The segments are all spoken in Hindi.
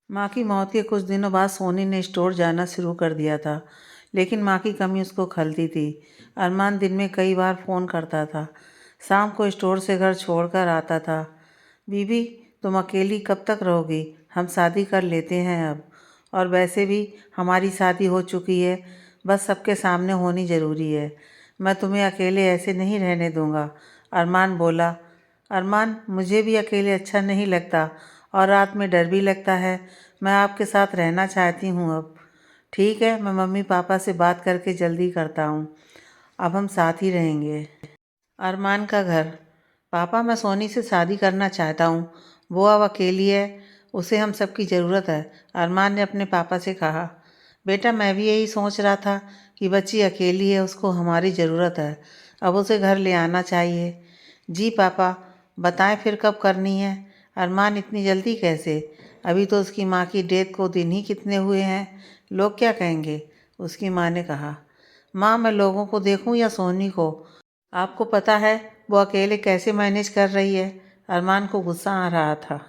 माँ की मौत के कुछ दिनों बाद सोनी ने स्टोर जाना शुरू कर दिया था, लेकिन माँ की कमी उसको खलती थी। अरमान दिन में कई बार फ़ोन करता था, शाम को स्टोर से घर छोड़कर आता था। बीबी, तुम अकेली कब तक रहोगी? हम शादी कर लेते हैं अब। और वैसे भी हमारी शादी हो चुकी है, बस सबके सामने होनी ज़रूरी है। मैं तुम्हें अकेले ऐसे नहीं रहने दूंगा। अरमान बोला। अरमान, मुझे भी अकेले अच्छा नहीं लगता और रात में डर भी लगता है। मैं आपके साथ रहना चाहती हूँ अब। ठीक है, मैं मम्मी पापा से बात करके जल्दी करता हूँ। अब हम साथ ही रहेंगे। अरमान का घर। पापा, मैं सोनी से शादी करना चाहता हूँ। वो अब अकेली है, उसे हम सबकी ज़रूरत है। अरमान ने अपने पापा से कहा। बेटा, मैं भी यही सोच रहा था कि बच्ची अकेली है, उसको हमारी ज़रूरत है। अब उसे घर ले आना चाहिए। जी पापा, बताएं फिर कब करनी है? अरमान, इतनी जल्दी कैसे? अभी तो उसकी माँ की डेथ को दिन ही कितने हुए हैं। लोग क्या कहेंगे? उसकी माँ ने कहा। माँ, मैं लोगों को देखूं या सोनी को? आपको पता है वो अकेले कैसे मैनेज कर रही है? अरमान को गुस्सा आ रहा था।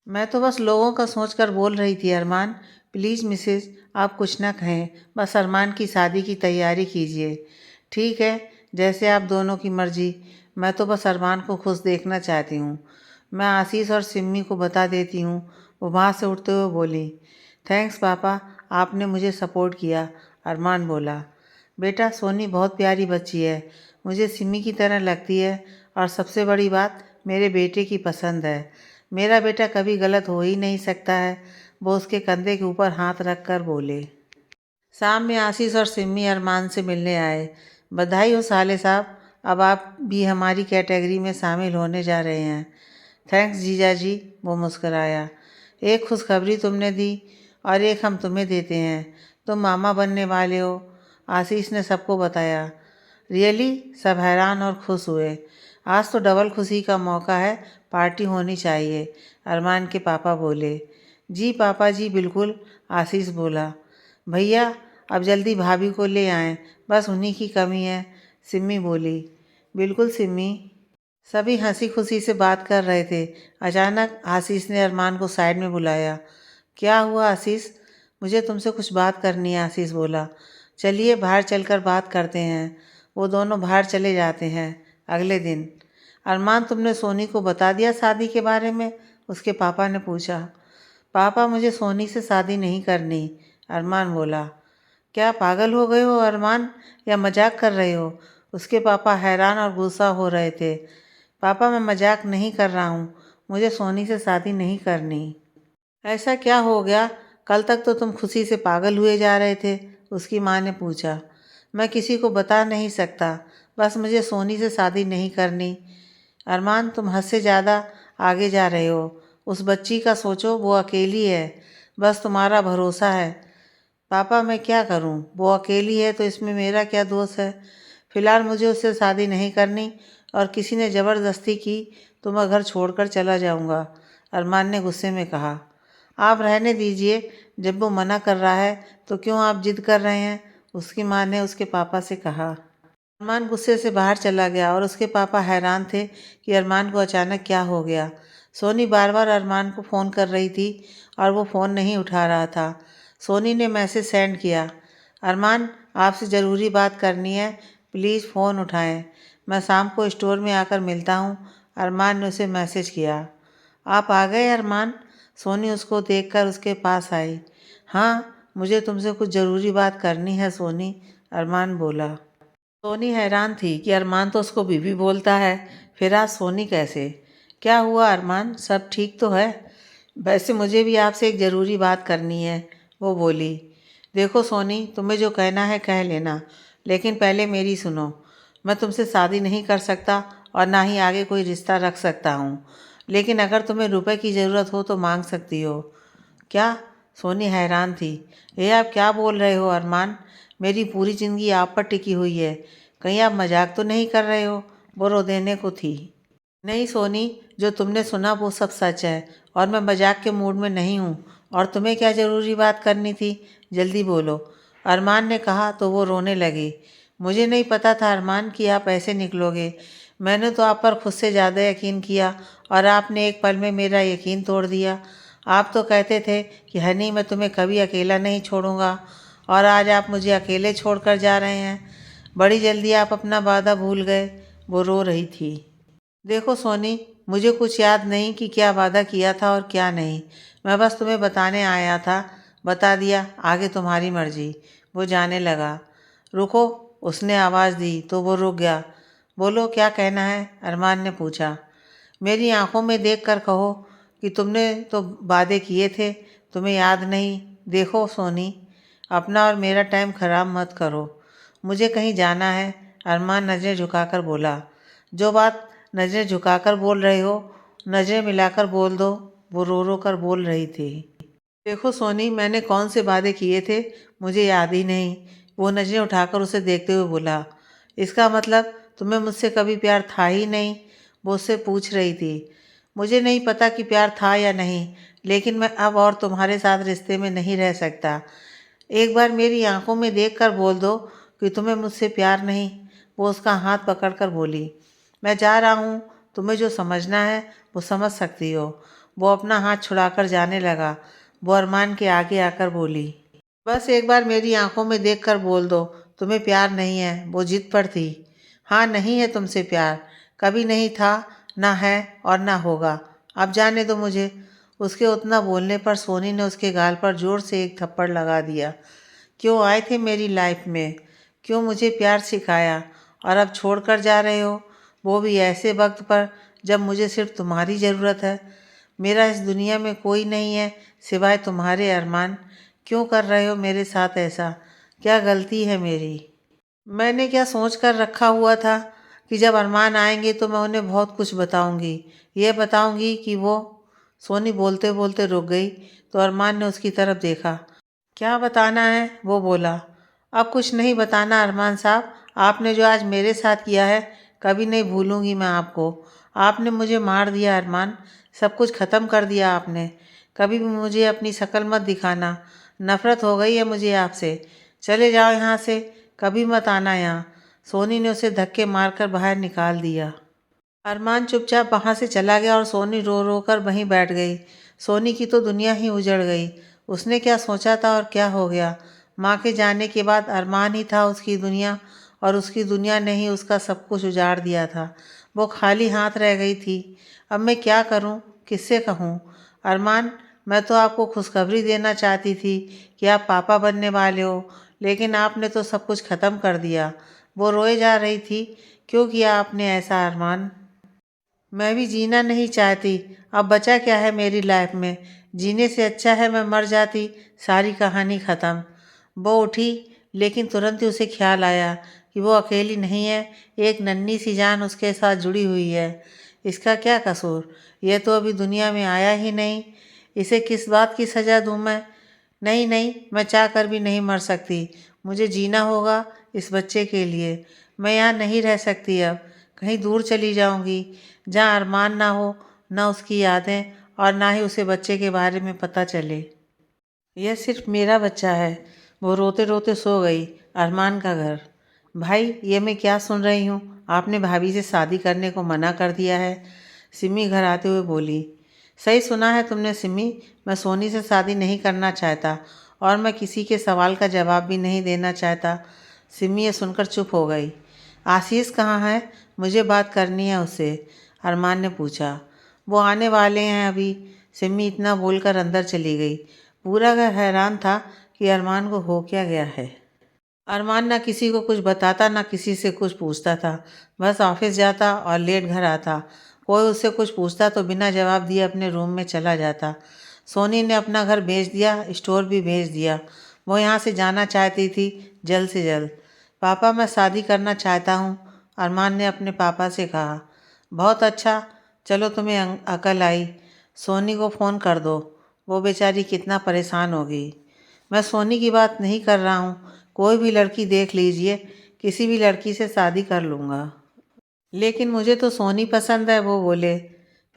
मैं तो बस लोगों का सोचकर बोल रही थी अरमान। प्लीज़ मिसेज, आप कुछ ना कहें, बस अरमान की शादी की तैयारी कीजिए। ठीक है, जैसे आप दोनों की मर्जी। मैं तो बस अरमान को खुश देखना चाहती हूँ। मैं आशीष और सिम्मी को बता देती हूँ। वो वहाँ से उठते हुए बोली। थैंक्स पापा, आपने मुझे सपोर्ट किया। अरमान बोला। बेटा, सोनी बहुत प्यारी बच्ची है, मुझे सिमी की तरह लगती है और सबसे बड़ी बात, मेरे बेटे की पसंद है। मेरा बेटा कभी गलत हो ही नहीं सकता है। वो उसके कंधे के ऊपर हाथ रख कर बोले। शाम में आशीष और सिमी अरमान से मिलने आए। बधाई हो साले साहब, अब आप भी हमारी कैटेगरी में शामिल होने जा रहे हैं। थैंक्स जीजा जी, वो मुस्कराया। एक खुशखबरी तुमने दी और एक हम तुम्हें देते हैं। तुम मामा बनने वाले हो, आशीष ने सबको बताया। रियली? सब हैरान और खुश हुए। आज तो डबल खुशी का मौका है, पार्टी होनी चाहिए, अरमान के पापा बोले। जी पापा जी, बिल्कुल, आशीष बोला। भैया, अब जल्दी भाभी को ले आएं, बस उन्हीं की कमी है, सिम्मी बोली। बिल्कुल सिम्मी। सभी हंसी खुशी से बात कर रहे थे। अचानक आशीष ने अरमान को साइड में बुलाया। क्या हुआ आशीष? मुझे तुमसे कुछ बात करनी है, आशीष बोला। चलिए बाहर चलकर बात करते हैं। वो दोनों बाहर चले जाते हैं। अगले दिन। अरमान, तुमने सोनी को बता दिया शादी के बारे में? उसके पापा ने पूछा। पापा, मुझे सोनी से शादी नहीं करनी, अरमान बोला। क्या पागल हो गए हो अरमान, या मजाक कर रहे हो? उसके पापा हैरान और गुस्सा हो रहे थे। पापा, मैं मजाक नहीं कर रहा हूँ, मुझे सोनी से शादी नहीं करनी। ऐसा क्या हो गया? कल तक तो तुम खुशी से पागल हुए जा रहे थे, उसकी माँ ने पूछा। मैं किसी को बता नहीं सकता, बस मुझे सोनी से शादी नहीं करनी। अरमान, तुम हद से ज़्यादा आगे जा रहे हो। उस बच्ची का सोचो, वो अकेली है, बस तुम्हारा भरोसा है। पापा, मैं क्या करूं? वो अकेली है तो इसमें मेरा क्या दोष है? फिलहाल मुझे उससे शादी नहीं करनी, और किसी ने ज़बरदस्ती की तो मैं घर छोड़कर चला जाऊंगा, अरमान ने गुस्से में कहा। आप रहने दीजिए, जब वो मना कर रहा है तो क्यों आप जिद कर रहे हैं, उसकी माँ ने उसके पापा से कहा। अरमान गुस्से से बाहर चला गया और उसके पापा हैरान थे कि अरमान को अचानक क्या हो गया। सोनी बार बार अरमान को फ़ोन कर रही थी और वो फ़ोन नहीं उठा रहा था। सोनी ने मैसेज सेंड किया। अरमान, आपसे ज़रूरी बात करनी है, प्लीज़ फ़ोन उठाएं। मैं शाम को स्टोर में आकर मिलता हूँ, अरमान ने उसे मैसेज किया। आप आ गए अरमान? सोनी उसको देखकर उसके पास आई। हाँ, मुझे तुमसे कुछ ज़रूरी बात करनी है सोनी, अरमान बोला। सोनी हैरान थी कि अरमान तो उसको बीबी बोलता है, फिर आज सोनी कैसे? क्या हुआ अरमान, सब ठीक तो है? वैसे मुझे भी आपसे एक ज़रूरी बात करनी है, वो बोली। देखो सोनी, तुम्हें जो कहना है कह लेना, लेकिन पहले मेरी सुनो। मैं तुमसे शादी नहीं कर सकता और ना ही आगे कोई रिश्ता रख सकता हूँ, लेकिन अगर तुम्हें रुपए की ज़रूरत हो तो मांग सकती हो। क्या? सोनी हैरान थी। ये आप क्या बोल रहे हो अरमान? मेरी पूरी ज़िंदगी आप पर टिकी हुई है, कहीं आप मजाक तो नहीं कर रहे हो? वो रो देने को थी। नहीं सोनी, जो तुमने सुना वो सब सच है और मैं मजाक के मूड में नहीं हूँ। और तुम्हें क्या ज़रूरी बात करनी थी? जल्दी बोलो, अरमान ने कहा तो वो रोने लगी। मुझे नहीं पता था अरमान कि आप ऐसे निकलोगे। मैंने तो आप पर खुद से ज़्यादा यकीन किया और आपने एक पल में मेरा यकीन तोड़ दिया। आप तो कहते थे कि हनी मैं तुम्हें कभी अकेला नहीं छोड़ूंगा, और आज आप मुझे अकेले छोड़कर जा रहे हैं। बड़ी जल्दी आप अपना वादा भूल गए। वो रो रही थी। देखो सोनी, मुझे कुछ याद नहीं कि क्या वादा किया था और क्या नहीं। मैं बस तुम्हें बताने आया था, बता दिया, आगे तुम्हारी मर्जी। वो जाने लगा। रुको, उसने आवाज़ दी तो वो रुक गया। बोलो, क्या कहना है? अरमान ने पूछा। मेरी आंखों में देख कर कहो कि तुमने तो वादे किए थे, तुम्हें याद नहीं। देखो सोनी, अपना और मेरा टाइम ख़राब मत करो। मुझे कहीं जाना है। अरमान नज़रें झुकाकर बोला। जो बात नज़रें झुकाकर बोल रहे हो, नज़रें मिलाकर बोल दो। वो रो रो कर बोल रही थी। देखो सोनी, मैंने कौन से वादे किए थे, मुझे याद ही नहीं। वो नज़रें उठाकर उसे देखते हुए बोला। इसका मतलब तुम्हें मुझसे कभी प्यार था ही नहीं? वो उससे पूछ रही थी। मुझे नहीं पता कि प्यार था या नहीं, लेकिन मैं अब और तुम्हारे साथ रिश्ते में नहीं रह सकता। एक बार मेरी आंखों में देख कर बोल दो कि तुम्हें मुझसे प्यार नहीं। वो उसका हाथ पकड़कर बोली। मैं जा रहा हूँ, तुम्हें जो समझना है वो समझ सकती हो। वो अपना हाथ छुड़ाकर जाने लगा। वो अरमान के आगे आकर बोली। बस एक बार मेरी आंखों में देख कर बोल दो, तुम्हें प्यार नहीं है। वो जिद पर थी। हाँ, नहीं है तुमसे प्यार, कभी नहीं था, ना है और ना होगा। अब जाने दो मुझे। उसके उतना बोलने पर सोनी ने उसके गाल पर जोर से एक थप्पड़ लगा दिया। क्यों आए थे मेरी लाइफ में? क्यों मुझे प्यार सिखाया और अब छोड़ कर जा रहे हो, वो भी ऐसे वक्त पर जब मुझे सिर्फ तुम्हारी ज़रूरत है। मेरा इस दुनिया में कोई नहीं है सिवाय तुम्हारे। अरमान, क्यों कर रहे हो मेरे साथ ऐसा? क्या गलती है मेरी? मैंने क्या सोच कर रखा हुआ था कि जब अरमान आएंगे तो मैं उन्हें बहुत कुछ बताऊंगी। ये बताऊंगी कि वो। सोनी बोलते बोलते रुक गई तो अरमान ने उसकी तरफ देखा। क्या बताना है? वो बोला। अब कुछ नहीं बताना अरमान साहब। आपने जो आज मेरे साथ किया है, कभी नहीं भूलूंगी मैं आपको। आपने मुझे मार दिया अरमान, सब कुछ ख़त्म कर दिया आपने। कभी भी मुझे अपनी शक्ल मत दिखाना। नफ़रत हो गई है मुझे आपसे। चले जाओ यहाँ से, कभी मत आना यहाँ। सोनी ने उसे धक्के मारकर बाहर निकाल दिया। अरमान चुपचाप वहाँ से चला गया और सोनी रो रो कर वहीं बैठ गई। सोनी की तो दुनिया ही उजड़ गई। उसने क्या सोचा था और क्या हो गया? माँ के जाने के बाद अरमान ही था उसकी दुनिया, और उसकी दुनिया ने ही उसका सब कुछ उजाड़ दिया था। वो खाली हाथ रह गई थी। अब मैं क्या करूँ, किससे कहूँ? अरमान, मैं तो आपको खुशखबरी देना चाहती थी कि आप पापा बनने वाले हो, लेकिन आपने तो सब कुछ ख़त्म कर दिया। वो रोए जा रही थी। क्यों किया आपने ऐसा अरमान? मैं भी जीना नहीं चाहती। अब बचा क्या है मेरी लाइफ में? जीने से अच्छा है मैं मर जाती। सारी कहानी ख़त्म। वो उठी, लेकिन तुरंत ही उसे ख्याल आया कि वो अकेली नहीं है। एक नन्ही सी जान उसके साथ जुड़ी हुई है। इसका क्या कसूर? यह तो अभी दुनिया में आया ही नहीं। इसे किस बात की सज़ा दूँ मैं? नहीं नहीं, मैं चाह कर भी नहीं मर सकती। मुझे जीना होगा इस बच्चे के लिए। मैं यहाँ नहीं रह सकती अब। कहीं दूर चली जाऊँगी, जहाँ अरमान ना हो, ना उसकी यादें, और ना ही उसे बच्चे के बारे में पता चले। यह सिर्फ मेरा बच्चा है। वो रोते रोते सो गई। अरमान का घर। भाई, ये मैं क्या सुन रही हूँ? आपने भाभी से शादी करने को मना कर दिया है। सिमी घर आते हुए बोली। सही सुना है तुमने सिमी, मैं सोनी से शादी नहीं करना चाहता, और मैं किसी के सवाल का जवाब भी नहीं देना चाहता। सिमी ये सुनकर चुप हो गई। आशीष कहाँ है? मुझे बात करनी है उससे, अरमान ने पूछा। वो आने वाले हैं अभी। सिमी इतना बोलकर अंदर चली गई। पूरा घर हैरान था कि अरमान को हो क्या गया है। अरमान ना किसी को कुछ बताता, ना किसी से कुछ पूछता था। बस ऑफिस जाता और लेट घर आता। कोई उससे कुछ पूछता तो बिना जवाब दिए अपने रूम में चला जाता। सोनी ने अपना घर बेच दिया, स्टोर भी बेच दिया। वो यहाँ से जाना चाहती थी, जल्द से जल्द। पापा, मैं शादी करना चाहता हूँ, अरमान ने अपने पापा से कहा। बहुत अच्छा, चलो तुम्हें अकल आई। सोनी को फ़ोन कर दो, वो बेचारी कितना परेशान होगी। मैं सोनी की बात नहीं कर रहा हूँ। कोई भी लड़की देख लीजिए, किसी भी लड़की से शादी कर लूँगा। लेकिन मुझे तो सोनी पसंद है, वो बोले।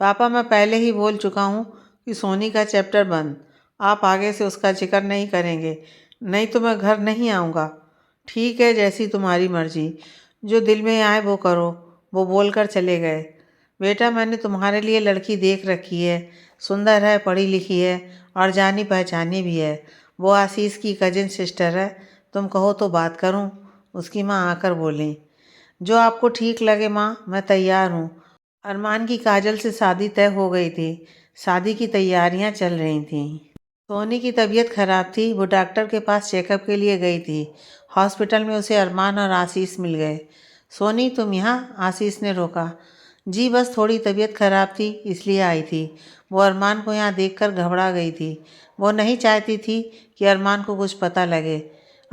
पापा, मैं पहले ही बोल चुका हूँ कि सोनी का चैप्टर बंद। आप आगे से उसका जिक्र नहीं करेंगे, नहीं तो मैं घर नहीं आऊँगा। ठीक है, जैसी तुम्हारी मर्जी, जो दिल में आए वो करो। वो बोलकर चले गए। बेटा, मैंने तुम्हारे लिए लड़की देख रखी है, सुंदर है, पढ़ी लिखी है और जानी पहचानी भी है। वो आशीष की कजिन सिस्टर है। तुम कहो तो बात करूं? उसकी माँ आकर बोली। जो आपको ठीक लगे माँ, मैं तैयार हूँ। अरमान की काजल से शादी तय हो गई थी। शादी की तैयारियां चल रही थीं। सोनी की तबीयत खराब थी। वो डॉक्टर के पास चेकअप के लिए गई थी। हॉस्पिटल में उसे अरमान और आशीष मिल गए। सोनी, तुम यहाँ? आशीष ने रोका। जी बस थोड़ी तबीयत खराब थी, इसलिए आई थी। वो अरमान को यहाँ देखकर घबरा गई थी। वो नहीं चाहती थी कि अरमान को कुछ पता लगे।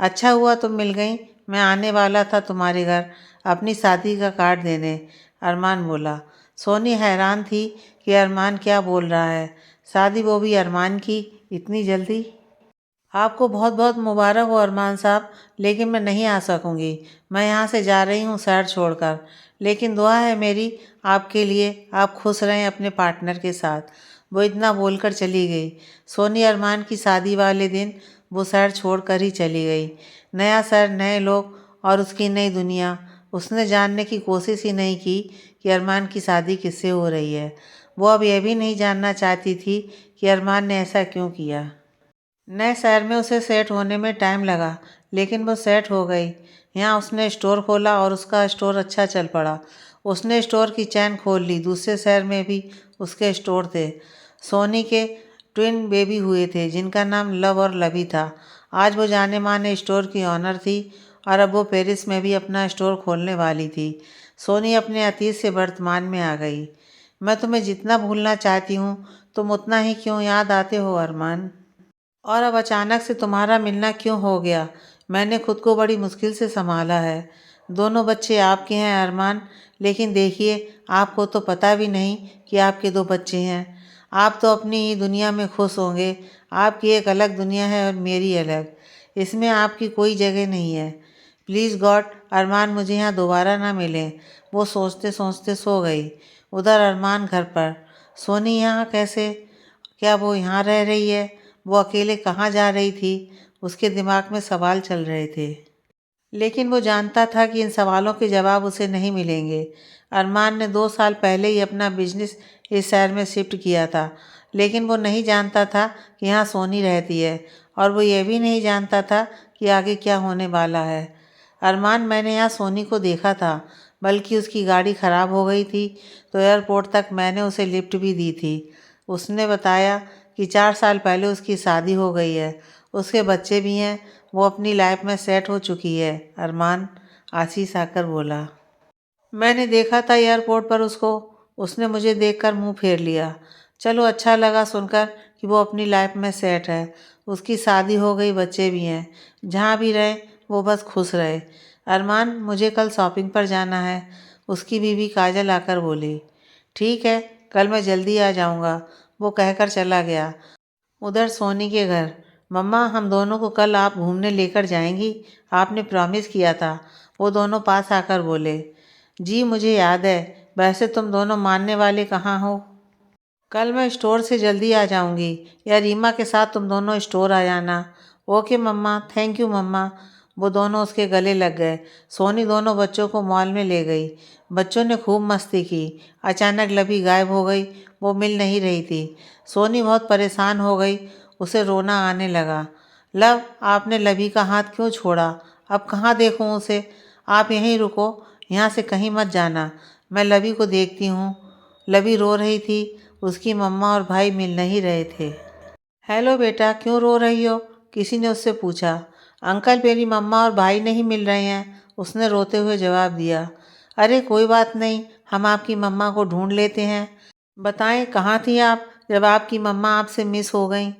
अच्छा हुआ तुम मिल गई। मैं आने वाला था तुम्हारे घर अपनी शादी का कार्ड देने, अरमान बोला। सोनी हैरान थी कि अरमान क्या बोल रहा है। शादी वो भी अरमान की, इतनी जल्दी? आपको बहुत बहुत मुबारक हो अरमान साहब, लेकिन मैं नहीं आ सकूंगी। मैं यहाँ से जा रही हूँ शहर छोड़कर, लेकिन दुआ है मेरी आपके लिए, आप खुश रहें अपने पार्टनर के साथ। वो इतना बोलकर चली गई। सोनी अरमान की शादी वाले दिन वो शहर छोड़कर ही चली गई। नया शहर, नए लोग और उसकी नई दुनिया। उसने जानने की कोशिश ही नहीं की कि अरमान की शादी किससे हो रही है। वो अब यह भी नहीं जानना चाहती थी कि अरमान ने ऐसा क्यों किया। नए शहर में उसे सेट होने में टाइम लगा, लेकिन वो सेट हो गई। यहाँ उसने स्टोर खोला और उसका स्टोर अच्छा चल पड़ा। उसने स्टोर की चैन खोल ली। दूसरे शहर में भी उसके स्टोर थे। सोनी के ट्विन बेबी हुए थे, जिनका नाम लव और लवी था। आज वो जाने माने स्टोर की ऑनर थी और अब वो पेरिस में भी अपना स्टोर खोलने वाली थी। सोनी अपने अतीत से वर्तमान में आ गई। मैं तुम्हें जितना भूलना चाहती हूँ, तुम उतना ही क्यों याद आते हो अरमान? और अब अचानक से तुम्हारा मिलना क्यों हो गया? मैंने खुद को बड़ी मुश्किल से संभाला है। दोनों बच्चे आपके हैं अरमान, लेकिन देखिए, आपको तो पता भी नहीं कि आपके दो बच्चे हैं। आप तो अपनी ही दुनिया में खुश होंगे। आपकी एक अलग दुनिया है और मेरी अलग। इसमें आपकी कोई जगह नहीं है। प्लीज़ गॉड, अरमान मुझे यहाँ दोबारा ना मिले। वो सोचते सोचते सो गई। उधर अरमान घर पर। सोनी यहाँ कैसे? क्या वो यहाँ रह रही है? वो अकेले कहाँ जा रही थी? उसके दिमाग में सवाल चल रहे थे, लेकिन वो जानता था कि इन सवालों के जवाब उसे नहीं मिलेंगे। अरमान ने 2 साल पहले ही अपना बिजनेस इस शहर में शिफ्ट किया था, लेकिन वो नहीं जानता था कि यहाँ सोनी रहती है, और वो ये भी नहीं जानता था कि आगे क्या होने वाला है। अरमान, मैंने यहाँ सोनी को देखा था, बल्कि उसकी गाड़ी ख़राब हो गई थी तो एयरपोर्ट तक मैंने उसे लिफ्ट भी दी थी। उसने बताया कि 4 साल पहले उसकी शादी हो गई है, उसके बच्चे भी हैं, वो अपनी लाइफ में सेट हो चुकी है अरमान, आशीष आकर बोला। मैंने देखा था एयरपोर्ट पर उसको। उसने मुझे देखकर मुंह फेर लिया। चलो, अच्छा लगा सुनकर कि वो अपनी लाइफ में सेट है। उसकी शादी हो गई, बच्चे भी हैं। जहाँ भी रहे वो बस खुश रहे। अरमान, मुझे कल शॉपिंग पर जाना है, उसकी बीवी काजल आकर बोली। ठीक है, कल मैं जल्दी आ जाऊँगा, वो कहकर चला गया। उधर सोनी के घर। मम्मा, हम दोनों को कल आप घूमने लेकर जाएंगी, आपने प्रॉमिस किया था, वो दोनों पास आकर बोले। जी मुझे याद है, वैसे तुम दोनों मानने वाले कहाँ हो? कल मैं स्टोर से जल्दी आ जाऊंगी, या रीमा के साथ तुम दोनों स्टोर आ जाना। ओके मम्मा, थैंक यू मम्मा। वो दोनों उसके गले लग गए। सोनी दोनों बच्चों को मॉल में ले गई। बच्चों ने खूब मस्ती की। अचानक लवी गायब हो गई। वो मिल नहीं रही थी। सोनी बहुत परेशान हो गई। उसे रोना आने लगा। लव, आपने लवी का हाथ क्यों छोड़ा? अब कहाँ देखूँ उसे? आप यहीं रुको, यहाँ से कहीं मत जाना। मैं लवी को देखती हूँ। लवी रो रही थी। उसकी मम्मा और भाई मिल नहीं रहे थे। हेलो बेटा, क्यों रो रही हो? किसी ने उससे पूछा। अंकल, मेरी मम्मा और भाई नहीं मिल रहे हैं, उसने रोते हुए जवाब दिया। अरे कोई बात नहीं, हम आपकी मम्मा को ढूंढ लेते हैं। बताएं, कहाँ थी आप जब आपकी मम्मा आपसे मिस हो गई?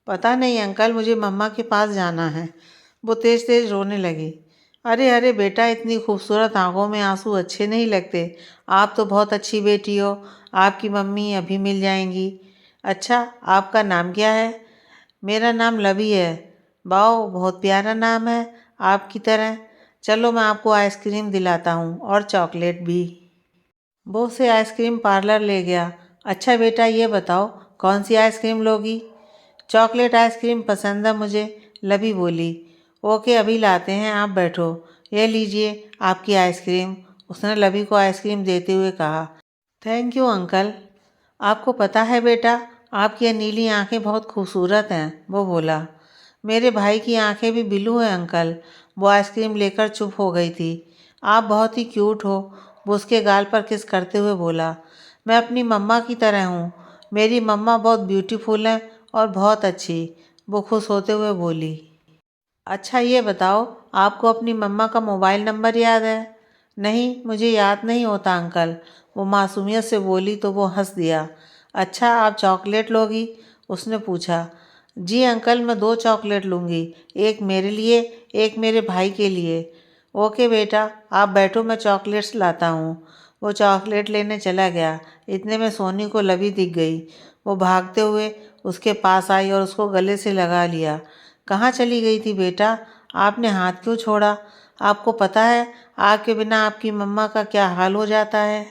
पता नहीं अंकल, मुझे मम्मा के पास जाना है। वो तेज़ तेज़ रोने लगी। अरे अरे बेटा, इतनी खूबसूरत आंखों में आंसू अच्छे नहीं लगते। आप तो बहुत अच्छी बेटी हो। आपकी मम्मी अभी मिल जाएंगी। अच्छा, आपका नाम क्या है? मेरा नाम लवी है। वाओ, बहुत प्यारा नाम है, आपकी तरह। चलो, मैं आपको आइसक्रीम दिलाता हूँ, और चॉकलेट भी। वो उसे आइसक्रीम पार्लर ले गया। अच्छा बेटा, ये बताओ, कौन सी आइसक्रीम लोगी? चॉकलेट आइसक्रीम पसंद है मुझे, लवी बोली। ओके, अभी लाते हैं, आप बैठो। ये लीजिए आपकी आइसक्रीम, उसने लवी को आइसक्रीम देते हुए कहा। Thank you uncle. आपको पता है बेटा, आपकी ये नीली आंखें बहुत खूबसूरत हैं, वो बोला। मेरे भाई की आंखें भी ब्लू हैं अंकल। वो आइसक्रीम लेकर चुप हो गई थी। आप बहुत ही क्यूट हो, वो उसके गाल पर किस करते हुए बोला। मैं अपनी मम्मा की तरह हूँ। मेरी मम्मा बहुत ब्यूटीफुल हैं और बहुत अच्छी, वो खुश होते हुए बोली। अच्छा ये बताओ, आपको अपनी मम्मा का मोबाइल नंबर याद है? नहीं, मुझे याद नहीं होता अंकल, वो मासूमियत से बोली तो वो हंस दिया। अच्छा, आप चॉकलेट लोगी? उसने पूछा। जी अंकल, मैं 2 चॉकलेट लूँगी, एक मेरे लिए, एक मेरे भाई के लिए। ओके बेटा, आप बैठो, मैं चॉकलेट्स लाता हूँ। वो चॉकलेट लेने चला गया। इतने में सोनी को लवी दिख गई। वो भागते हुए उसके पास आई और उसको गले से लगा लिया। कहाँ चली गई थी बेटा? आपने हाथ क्यों छोड़ा? आपको पता है आपके बिना आपकी मम्मा का क्या हाल हो जाता है?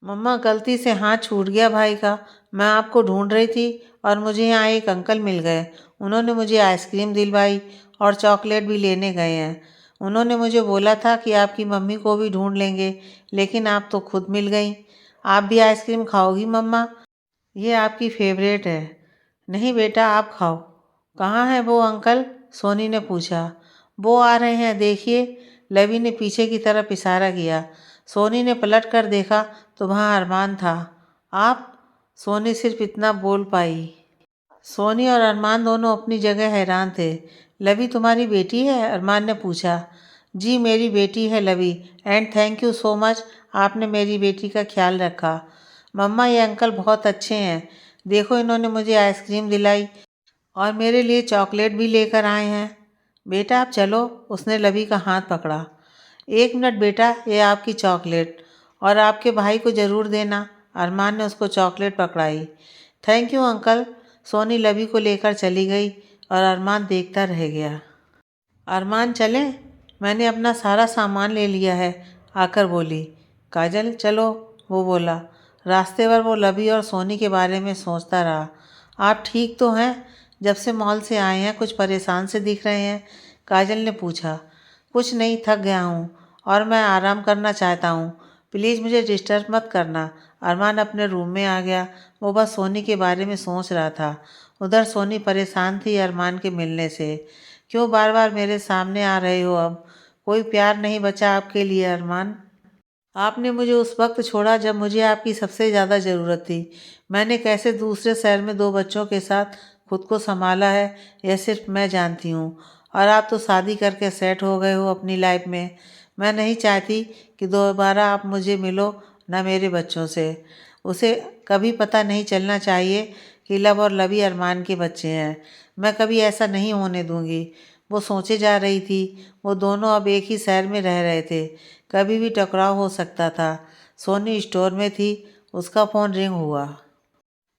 मम्मा, गलती से हाथ छूट गया भाई का। मैं आपको ढूंढ रही थी और मुझे यहाँ एक अंकल मिल गए। उन्होंने मुझे आइसक्रीम दिलवाई और चॉकलेट भी लेने गए हैं। उन्होंने मुझे बोला था कि आपकी मम्मी को भी ढूंढ लेंगे, लेकिन आप तो खुद मिल गई। आप भी आइसक्रीम खाओगी मम्मा? ये आपकी फेवरेट है। नहीं बेटा, आप खाओ। कहाँ है वो अंकल? सोनी ने पूछा। वो आ रहे हैं, देखिए। लवी ने पीछे की तरफ इशारा किया। सोनी ने पलट कर देखा तो वहाँ अरमान था। आप? सोनी सिर्फ इतना बोल पाई। सोनी और अरमान दोनों अपनी जगह हैरान थे। लवी तुम्हारी बेटी है? अरमान ने पूछा। जी मेरी बेटी है Lavi, and thank you so much, आपने मेरी बेटी का ख्याल रखा। मम्मा, ये अंकल बहुत अच्छे हैं। देखो, इन्होंने मुझे आइसक्रीम दिलाई और मेरे लिए चॉकलेट भी लेकर आए हैं। बेटा आप चलो, उसने लवी का हाथ पकड़ा। एक मिनट बेटा, ये आपकी चॉकलेट, और आपके भाई को ज़रूर देना। अरमान ने उसको चॉकलेट पकड़ाई। Thank you uncle. Soni Lavi को लेकर चली गई और अरमान देखता रह गया। अरमान चलें? मैंने अपना सारा सामान ले लिया है, आकर बोली। काजल चलो, वो बोला। रास्ते भर वो लवी और सोनी के बारे में सोचता रहा। आप ठीक तो हैं? जब से मॉल से आए हैं कुछ परेशान से दिख रहे हैं, काजल ने पूछा। कुछ नहीं, थक गया हूँ और मैं आराम करना चाहता हूँ। प्लीज़ मुझे डिस्टर्ब मत करना। अरमान अपने रूम में आ गया। वो बस सोनी के बारे में सोच रहा था। उधर सोनी परेशान थी अरमान के मिलने से। क्यों बार बार मेरे सामने आ रहे हो अब? कोई प्यार नहीं बचा आपके लिए अरमान? आपने मुझे उस वक्त छोड़ा जब मुझे आपकी सबसे ज़्यादा ज़रूरत थी। मैंने कैसे दूसरे शहर में 2 बच्चों के साथ खुद को संभाला है, यह सिर्फ मैं जानती हूँ। और आप तो शादी करके सेट हो गए हो अपनी लाइफ में। मैं नहीं चाहती कि दोबारा आप मुझे मिलो, ना मेरे बच्चों से। उसे कभी पता नहीं चलना चाहिए कि लव और लवी अरमान के बच्चे हैं। मैं कभी ऐसा नहीं होने दूंगी। वो सोचे जा रही थी। वो दोनों अब एक ही शहर में रह रहे थे, कभी भी टकराव हो सकता था। सोनी स्टोर में थी। उसका फ़ोन रिंग हुआ।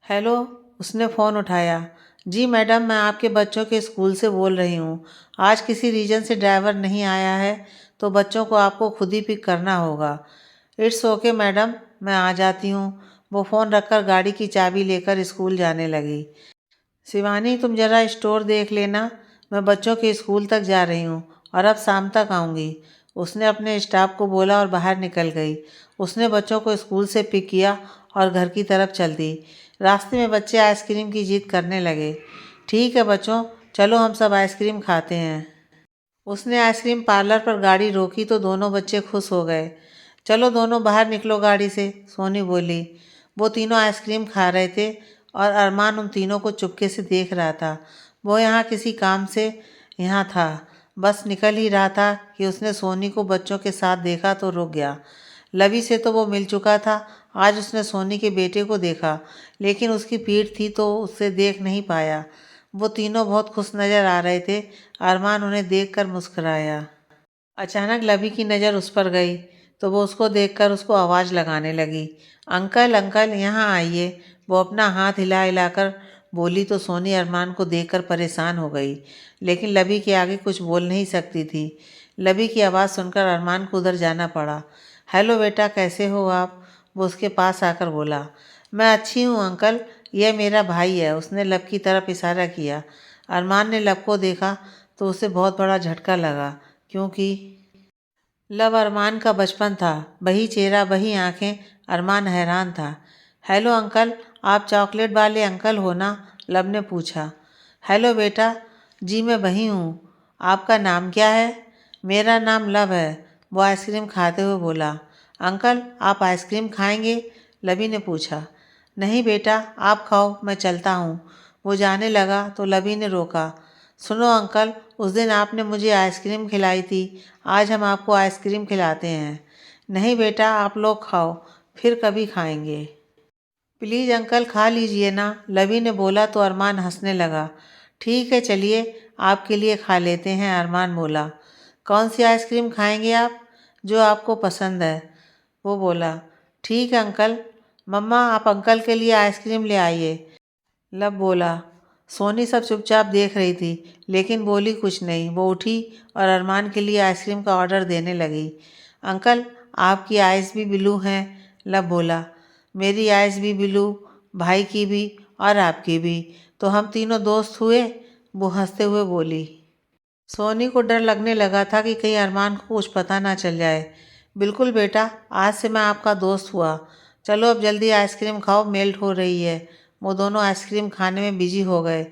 हेलो, उसने फ़ोन उठाया। जी मैडम, मैं आपके बच्चों के स्कूल से बोल रही हूँ। आज किसी रीज़न से ड्राइवर नहीं आया है, तो बच्चों को आपको खुद ही पिक करना होगा। इट्स ओके मैडम, मैं आ जाती हूँ। वो फ़ोन रखकर गाड़ी की चाबी लेकर स्कूल जाने लगी। शिवानी, तुम ज़रा स्टोर देख लेना, मैं बच्चों के स्कूल तक जा रही हूँ और अब शाम तक आऊँगी। उसने अपने स्टाफ को बोला और बाहर निकल गई। उसने बच्चों को स्कूल से पिक किया और घर की तरफ चल दी। रास्ते में बच्चे आइसक्रीम की जिद करने लगे। ठीक है बच्चों, चलो हम सब आइसक्रीम खाते हैं। उसने आइसक्रीम पार्लर पर गाड़ी रोकी तो दोनों बच्चे खुश हो गए। चलो दोनों बाहर निकलो गाड़ी से, सोनी बोली। वो तीनों आइसक्रीम खा रहे थे और अरमान उन तीनों को चुपके से देख रहा था। वो यहाँ किसी काम से यहाँ था, बस निकल ही रहा था कि उसने सोनी को बच्चों के साथ देखा तो रुक गया। लवी से तो वो मिल चुका था। आज उसने सोनी के बेटे को देखा, लेकिन उसकी पीठ थी तो उससे देख नहीं पाया। वो तीनों बहुत खुश नज़र आ रहे थे। अरमान उन्हें देखकर मुस्कुराया। अचानक लवी की नज़र उस पर गई तो वो उसको देखकर उसको आवाज़ लगाने लगी। अंकल अंकल, यहाँ आइए। वो अपना हाथ हिला हिलाकर बोली तो सोनी अरमान को देखकर परेशान हो गई, लेकिन लवी के आगे कुछ बोल नहीं सकती थी। लवी की आवाज़ सुनकर अरमान को उधर जाना पड़ा। हेलो बेटा, कैसे हो आप? वो उसके पास आकर बोला। मैं अच्छी हूँ अंकल, यह मेरा भाई है। उसने लब की तरफ इशारा किया। अरमान ने लब को देखा तो उसे बहुत बड़ा झटका लगा, क्योंकि लव अरमान का बचपन था। वही चेहरा, वही आंखें। अरमान हैरान था। हेलो अंकल, आप चॉकलेट वाले अंकल हो ना? लब ने पूछा। हेलो बेटा, जी मैं वही हूँ। आपका नाम क्या है? मेरा नाम लब है, वो आइसक्रीम खाते हुए बोला। अंकल आप आइसक्रीम खाएंगे? लबी ने पूछा। नहीं बेटा, आप खाओ, मैं चलता हूँ। वो जाने लगा तो लबी ने रोका। सुनो अंकल, उस दिन आपने मुझे आइसक्रीम खिलाई थी, आज हम आपको आइसक्रीम खिलाते हैं। नहीं बेटा, आप लोग खाओ, फिर कभी खाएंगे। प्लीज़ अंकल खा लीजिए ना, लवी ने बोला तो अरमान हंसने लगा। ठीक है चलिए, आपके लिए खा लेते हैं, अरमान बोला। कौन सी आइसक्रीम खाएंगे आप? जो आपको पसंद है, वो बोला। ठीक है अंकल। मम्मा आप अंकल के लिए आइसक्रीम ले आइए, लब बोला। सोनी सब चुपचाप देख रही थी, लेकिन बोली कुछ नहीं। वो उठी और अरमान के लिए आइसक्रीम का ऑर्डर देने लगी। अंकल आपकी आइज़ भी ब्लू हैं, लब बोला। मेरी आइज़ भी ब्लू, भाई की भी और आपकी भी, तो हम तीनों दोस्त हुए, वो हंसते हुए बोली। सोनी को डर लगने लगा था कि कहीं अरमान को कुछ पता ना चल जाए। बिल्कुल बेटा, आज से मैं आपका दोस्त हुआ। चलो अब जल्दी आइसक्रीम खाओ, मेल्ट हो रही है। वो दोनों आइसक्रीम खाने में बिजी हो गए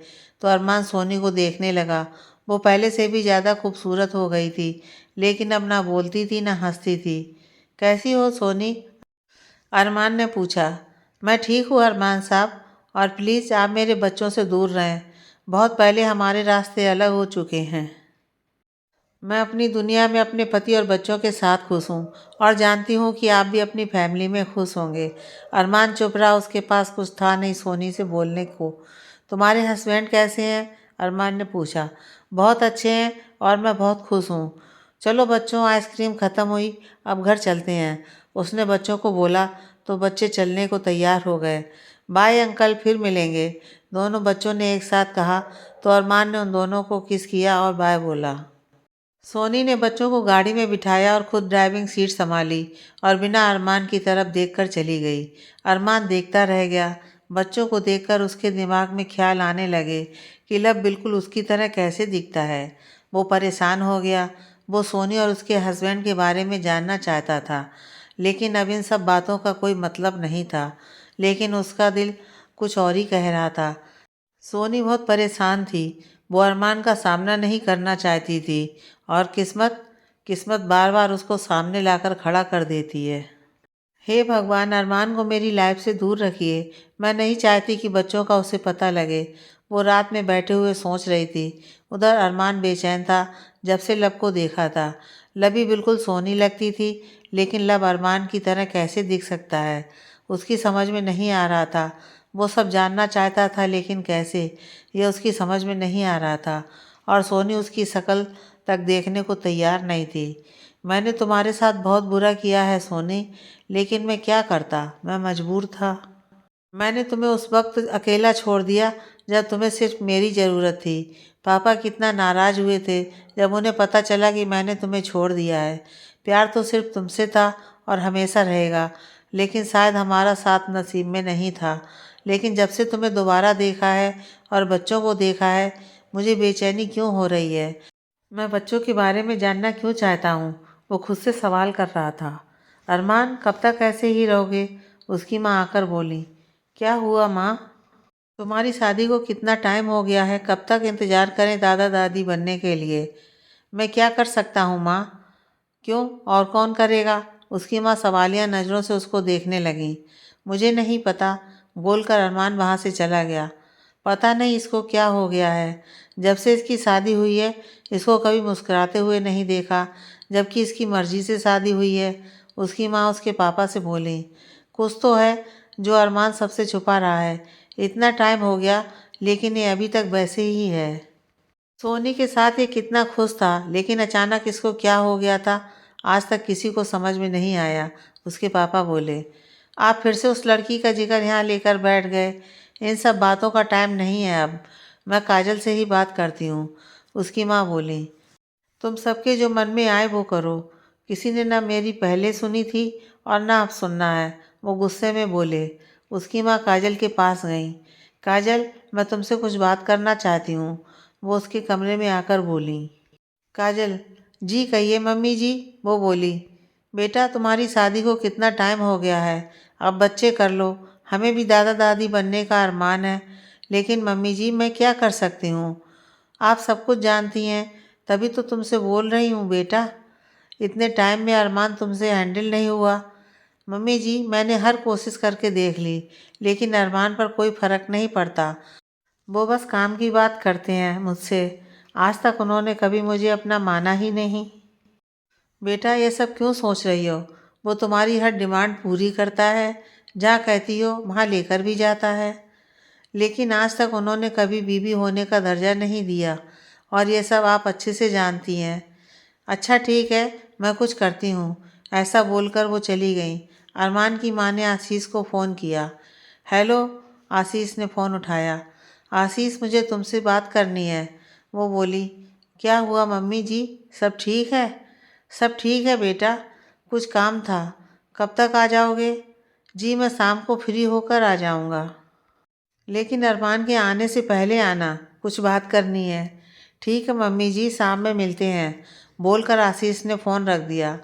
तो अरमान सोनी को देखने लगा। वो पहले से भी ज़्यादा खूबसूरत हो गई थी, लेकिन अब ना बोलती थी ना हंसती थी। कैसी हो सोनी? अरमान ने पूछा। मैं ठीक हूँ अरमान साहब, और प्लीज़ आप मेरे बच्चों से दूर रहें। बहुत पहले हमारे रास्ते अलग हो चुके हैं। मैं अपनी दुनिया में अपने पति और बच्चों के साथ खुश हूँ, और जानती हूँ कि आप भी अपनी फैमिली में खुश होंगे। अरमान चुप रहा, उसके पास कुछ था नहीं सोनी से बोलने को। तुम्हारे हस्बैंड कैसे हैं? अरमान ने पूछा। बहुत अच्छे हैं और मैं बहुत खुश हूँ। चलो बच्चों, आइसक्रीम ख़त्म हुई, अब घर चलते हैं, उसने बच्चों को बोला तो बच्चे चलने को तैयार हो गए। बाय अंकल, फिर मिलेंगे, दोनों बच्चों ने एक साथ कहा तो अरमान ने उन दोनों को किस किया और बाय बोला। सोनी ने बच्चों को गाड़ी में बिठाया और खुद ड्राइविंग सीट संभाली और बिना अरमान की तरफ देखकर चली गई। अरमान देखता रह गया। बच्चों को देखकर उसके दिमाग में ख्याल आने लगे कि लब बिल्कुल उसकी तरह कैसे दिखता है। वो परेशान हो गया। वो सोनी और उसके हस्बैंड के बारे में जानना चाहता था, लेकिन अब इन सब बातों का कोई मतलब नहीं था। लेकिन उसका दिल कुछ और ही कह रहा था। सोनी बहुत परेशान थी। वो अरमान का सामना नहीं करना चाहती थी, और किस्मत किस्मत बार बार उसको सामने लाकर खड़ा कर देती है। हे भगवान, अरमान को मेरी लाइफ से दूर रखिए। मैं नहीं चाहती कि बच्चों का उसे पता लगे। वो रात में बैठे हुए सोच रही थी। उधर अरमान बेचैन था जब से लब को देखा था। लबी बिल्कुल सोनी लगती थी, लेकिन लब अरमान की तरह कैसे दिख सकता है, उसकी समझ में नहीं आ रहा था। वो सब जानना चाहता था, लेकिन कैसे, यह उसकी समझ में नहीं आ रहा था। और सोनी उसकी शक्ल तक देखने को तैयार नहीं थी। मैंने तुम्हारे साथ बहुत बुरा किया है सोनी, लेकिन मैं क्या करता, मैं मजबूर था। मैंने तुम्हें उस वक्त अकेला छोड़ दिया जब तुम्हें सिर्फ मेरी ज़रूरत थी। पापा कितना नाराज़ हुए थे जब उन्हें पता चला कि मैंने तुम्हें छोड़ दिया है। प्यार तो सिर्फ तुमसे था और हमेशा रहेगा, लेकिन शायद हमारा साथ नसीब में नहीं था। लेकिन जब से तुम्हें दोबारा देखा है और बच्चों को देखा है, मुझे बेचैनी क्यों हो रही है। मैं बच्चों के बारे में जानना क्यों चाहता हूँ, वो खुद से सवाल कर रहा था। अरमान कब तक ऐसे ही रहोगे? उसकी माँ आकर बोली। क्या हुआ माँ? तुम्हारी शादी को कितना टाइम हो गया है, कब तक इंतज़ार करें दादा दादी बनने के लिए? मैं क्या कर सकता हूँ माँ? क्यों, और कौन करेगा? उसकी माँ सवालिया नज़रों से उसको देखने लगी। मुझे नहीं पता, बोलकर अरमान वहाँ से चला गया। पता नहीं इसको क्या हो गया है। जब से इसकी शादी हुई है, इसको कभी मुस्कुराते हुए नहीं देखा, जबकि इसकी मर्ज़ी से शादी हुई है। उसकी माँ उसके पापा से बोली। कुछ तो है जो अरमान सबसे छुपा रहा है। इतना टाइम हो गया, लेकिन ये अभी तक वैसे ही है। सोनी के साथ ये कितना खुश था, लेकिन अचानक इसको क्या हो गया था, आज तक किसी को समझ में नहीं आया। उसके पापा बोले। आप फिर से उस लड़की का जिक्र यहाँ लेकर बैठ गए। इन सब बातों का टाइम नहीं है अब। मैं काजल से ही बात करती हूँ, उसकी माँ बोली। तुम सबके जो मन में आए वो करो। किसी ने ना मेरी पहले सुनी थी और ना अब सुनना है, वो गुस्से में बोले। उसकी माँ काजल के पास गई। काजल, मैं तुमसे कुछ बात करना चाहती हूँ, वो उसके कमरे में आकर बोली। काजल, जी कहिए मम्मी जी, वो बोली। बेटा तुम्हारी शादी को कितना टाइम हो गया है, अब बच्चे कर लो, हमें भी दादा दादी बनने का अरमान है, लेकिन मम्मी जी मैं क्या कर सकती हूँ। आप सब कुछ जानती हैं, तभी तो तुमसे बोल रही हूँ बेटा। इतने टाइम में अरमान तुमसे हैंडल नहीं हुआ। मम्मी जी मैंने हर कोशिश करके देख ली, लेकिन अरमान पर कोई फ़र्क नहीं पड़ता। वो बस काम की बात करते हैं मुझसे। आज तक उन्होंने कभी मुझे अपना माना ही नहीं। बेटा ये सब क्यों सोच रही हो? वो तुम्हारी हर डिमांड पूरी करता है, जहाँ कहती हो वहाँ लेकर भी जाता है। लेकिन आज तक उन्होंने कभी बीवी होने का दर्जा नहीं दिया, और ये सब आप अच्छे से जानती हैं। अच्छा ठीक है, मैं कुछ करती हूँ। ऐसा बोलकर वो चली गई। अरमान की माँ ने आशीष को फ़ोन किया। हेलो। आशीष ने फ़ोन उठाया। आशीष मुझे तुमसे बात करनी है। वो बोली। क्या हुआ मम्मी जी, सब ठीक है? सब ठीक है बेटा, कुछ काम था। कब तक आ जाओगे? जी मैं शाम को फ्री होकर आ जाऊँगा। लेकिन अरमान के आने से पहले आना, कुछ बात करनी है। ठीक है मम्मी जी, शाम में मिलते हैं, बोलकर आशीष ने फ़ोन रख दिया।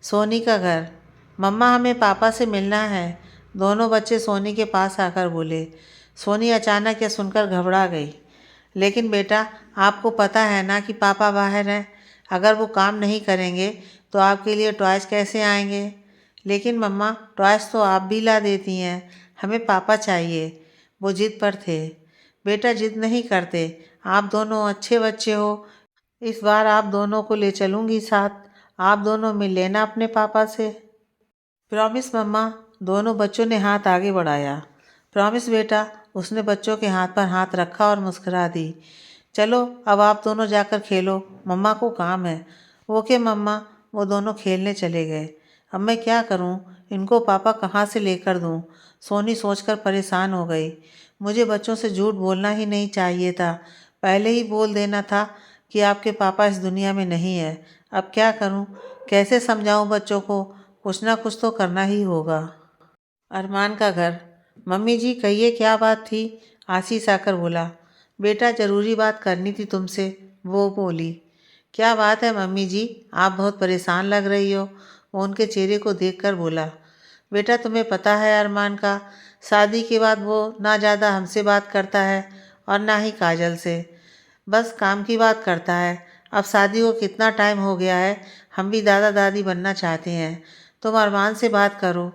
सोनी का घर। मम्मा हमें पापा से मिलना है, दोनों बच्चे सोनी के पास आकर बोले। सोनी अचानक यह सुनकर घबरा गई। लेकिन बेटा आपको पता है ना कि पापा बाहर हैं, अगर वो काम नहीं करेंगे तो आपके लिए टॉयज़ कैसे आएंगे? लेकिन मम्मा टॉयज़ तो आप भी ला देती हैं, हमें पापा चाहिए। वो जिद पर थे। बेटा जिद नहीं करते, आप दोनों अच्छे बच्चे हो। इस बार आप दोनों को ले चलूँगी साथ, आप दोनों मिल लेना अपने पापा से। प्रॉमिस मम्मा। दोनों बच्चों ने हाथ आगे बढ़ाया। प्रॉमिस बेटा। उसने बच्चों के हाथ पर हाथ रखा और मुस्कुरा दी। चलो अब आप दोनों जाकर खेलो, मम्मा को काम है। ओके मम्मा। वो दोनों खेलने चले गए। अब मैं क्या करूं, इनको पापा कहाँ से लेकर दूं? सोनी सोचकर परेशान हो गई। मुझे बच्चों से झूठ बोलना ही नहीं चाहिए था, पहले ही बोल देना था कि आपके पापा इस दुनिया में नहीं है। अब क्या करूं, कैसे समझाऊं बच्चों को? कुछ ना कुछ तो करना ही होगा। अरमान का घर। मम्मी जी कहिए क्या बात थी? आशीष आकर बोला। बेटा ज़रूरी बात करनी थी तुमसे। वो बोली। क्या बात है मम्मी जी, आप बहुत परेशान लग रही हो। वो उनके चेहरे को देखकर बोला। बेटा तुम्हें पता है अरमान का, शादी के बाद वो ना ज़्यादा हमसे बात करता है और ना ही काजल से, बस काम की बात करता है। अब शादी को कितना टाइम हो गया है, हम भी दादा दादी बनना चाहते हैं। तुम अरमान से बात करो।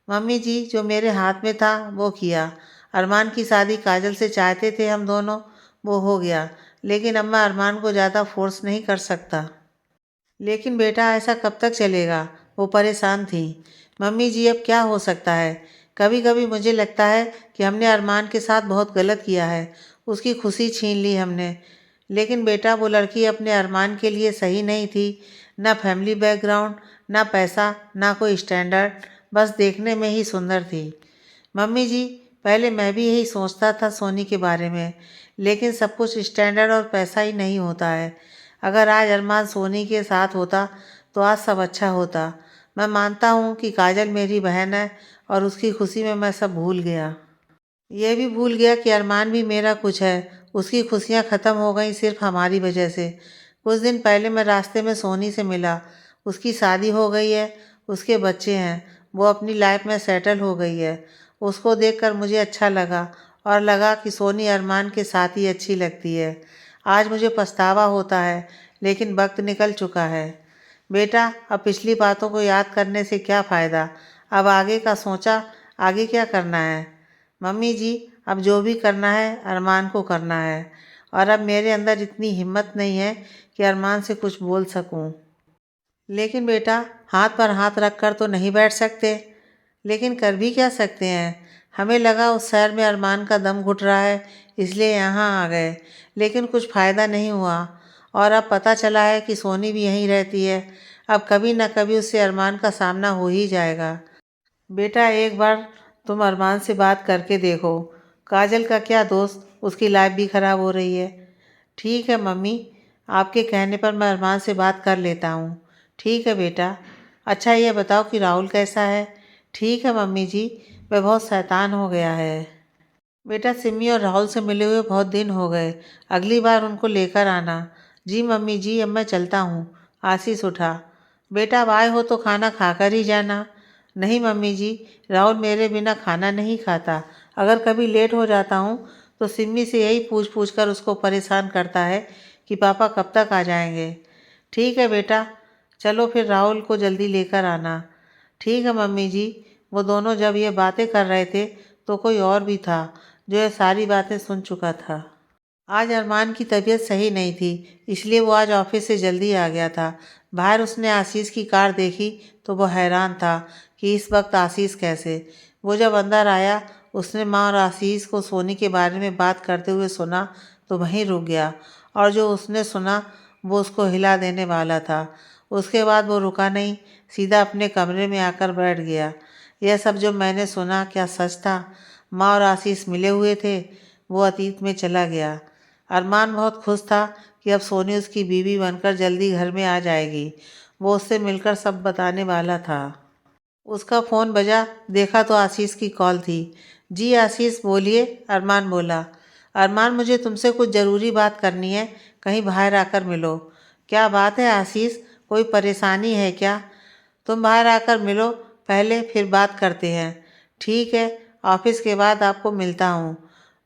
मम्मी जी जो मेरे हाथ में था वो किया। अरमान की शादी काजल से चाहते थे हम दोनों, वो हो गया। लेकिन अब मैं अरमान को ज़्यादा फोर्स नहीं कर सकता। लेकिन बेटा ऐसा कब तक चलेगा? वो परेशान थी। मम्मी जी अब क्या हो सकता है? कभी कभी मुझे लगता है कि हमने अरमान के साथ बहुत गलत किया है, उसकी खुशी छीन ली हमने। लेकिन बेटा वो लड़की अपने अरमान के लिए सही नहीं थी। ना फैमिली बैकग्राउंड, ना पैसा, ना कोई स्टैंडर्ड, बस देखने में ही सुंदर थी। मम्मी जी पहले मैं भी यही सोचता था सोनी के बारे में, लेकिन सब कुछ स्टैंडर्ड और पैसा ही नहीं होता है। अगर आज अरमान सोनी के साथ होता तो आज सब अच्छा होता। मैं मानता हूँ कि काजल मेरी बहन है और उसकी खुशी में मैं सब भूल गया। ये भी भूल गया कि अरमान भी मेरा कुछ है। उसकी खुशियाँ ख़त्म हो गई सिर्फ हमारी वजह से। कुछ दिन पहले मैं रास्ते में सोनी से मिला। उसकी शादी हो गई है, उसके बच्चे हैं, वो अपनी लाइफ में सेटल हो गई है। उसको देखकर मुझे अच्छा लगा और लगा कि सोनी अरमान के साथ ही अच्छी लगती है। आज मुझे पछतावा होता है, लेकिन वक्त निकल चुका है। बेटा अब पिछली बातों को याद करने से क्या फ़ायदा? अब आगे का सोचा, आगे क्या करना है। मम्मी जी अब जो भी करना है अरमान को करना है, और अब मेरे अंदर इतनी हिम्मत नहीं है कि अरमान से कुछ बोल सकूं। लेकिन बेटा हाथ पर हाथ रख कर तो नहीं बैठ सकते। लेकिन कर भी क्या सकते हैं? हमें लगा उस शहर में अरमान का दम घुट रहा है, इसलिए यहाँ आ गए। लेकिन कुछ फ़ायदा नहीं हुआ, और अब पता चला है कि सोनी भी यहीं रहती है। अब कभी ना कभी उससे अरमान का सामना हो ही जाएगा। बेटा एक बार तुम अरमान से बात करके देखो। काजल का क्या दोस्त, उसकी लाइफ भी ख़राब हो रही है। ठीक है मम्मी, आपके कहने पर मैं अरमान से बात कर लेता हूँ। ठीक है बेटा। अच्छा ये बताओ कि राहुल कैसा है? ठीक है मम्मी जी, वह बहुत शैतान हो गया है। बेटा सिमी और राहुल से मिले हुए बहुत दिन हो गए, अगली बार उनको लेकर आना। जी मम्मी जी अब मैं चलता हूँ। आशीष उठा। बेटा अब आए हो तो खाना खाकर ही जाना। नहीं मम्मी जी, राहुल मेरे बिना खाना नहीं खाता। अगर कभी लेट हो जाता हूँ तो सिम्मी से यही पूछ पूछ कर उसको परेशान करता है कि पापा कब तक आ जाएंगे। ठीक है बेटा, चलो फिर राहुल को जल्दी लेकर आना। ठीक है मम्मी जी। वो दोनों जब ये बातें कर रहे थे तो कोई और भी था जो ये सारी बातें सुन चुका था। आज अरमान की तबीयत सही नहीं थी, इसलिए वो आज ऑफिस से जल्दी आ गया था। बाहर उसने आशीष की कार देखी तो वो हैरान था कि इस वक्त आशीष कैसे। वो जब अंदर आया, उसने माँ और आशीष को सोनी के बारे में बात करते हुए सुना तो वहीं रुक गया, और जो उसने सुना वो उसको हिला देने वाला था। उसके बाद वो रुका नहीं, सीधा अपने कमरे में आकर बैठ गया। यह सब जो मैंने सुना क्या सच था? माँ और आशीष मिले हुए थे? वो अतीत में चला गया। अरमान बहुत खुश था कि अब सोनी उसकी बीवी बनकर जल्दी घर में आ जाएगी। वो उससे मिलकर सब बताने वाला था। उसका फ़ोन बजा, देखा तो आशीष की कॉल थी। जी आशीष बोलिए, अरमान बोला। अरमान मुझे तुमसे कुछ ज़रूरी बात करनी है, कहीं बाहर आकर मिलो। क्या बात है आशीष, कोई परेशानी है क्या? तुम बाहर आकर मिलो पहले, फिर बात करते हैं। ठीक है, ऑफिस के बाद आपको मिलता हूँ।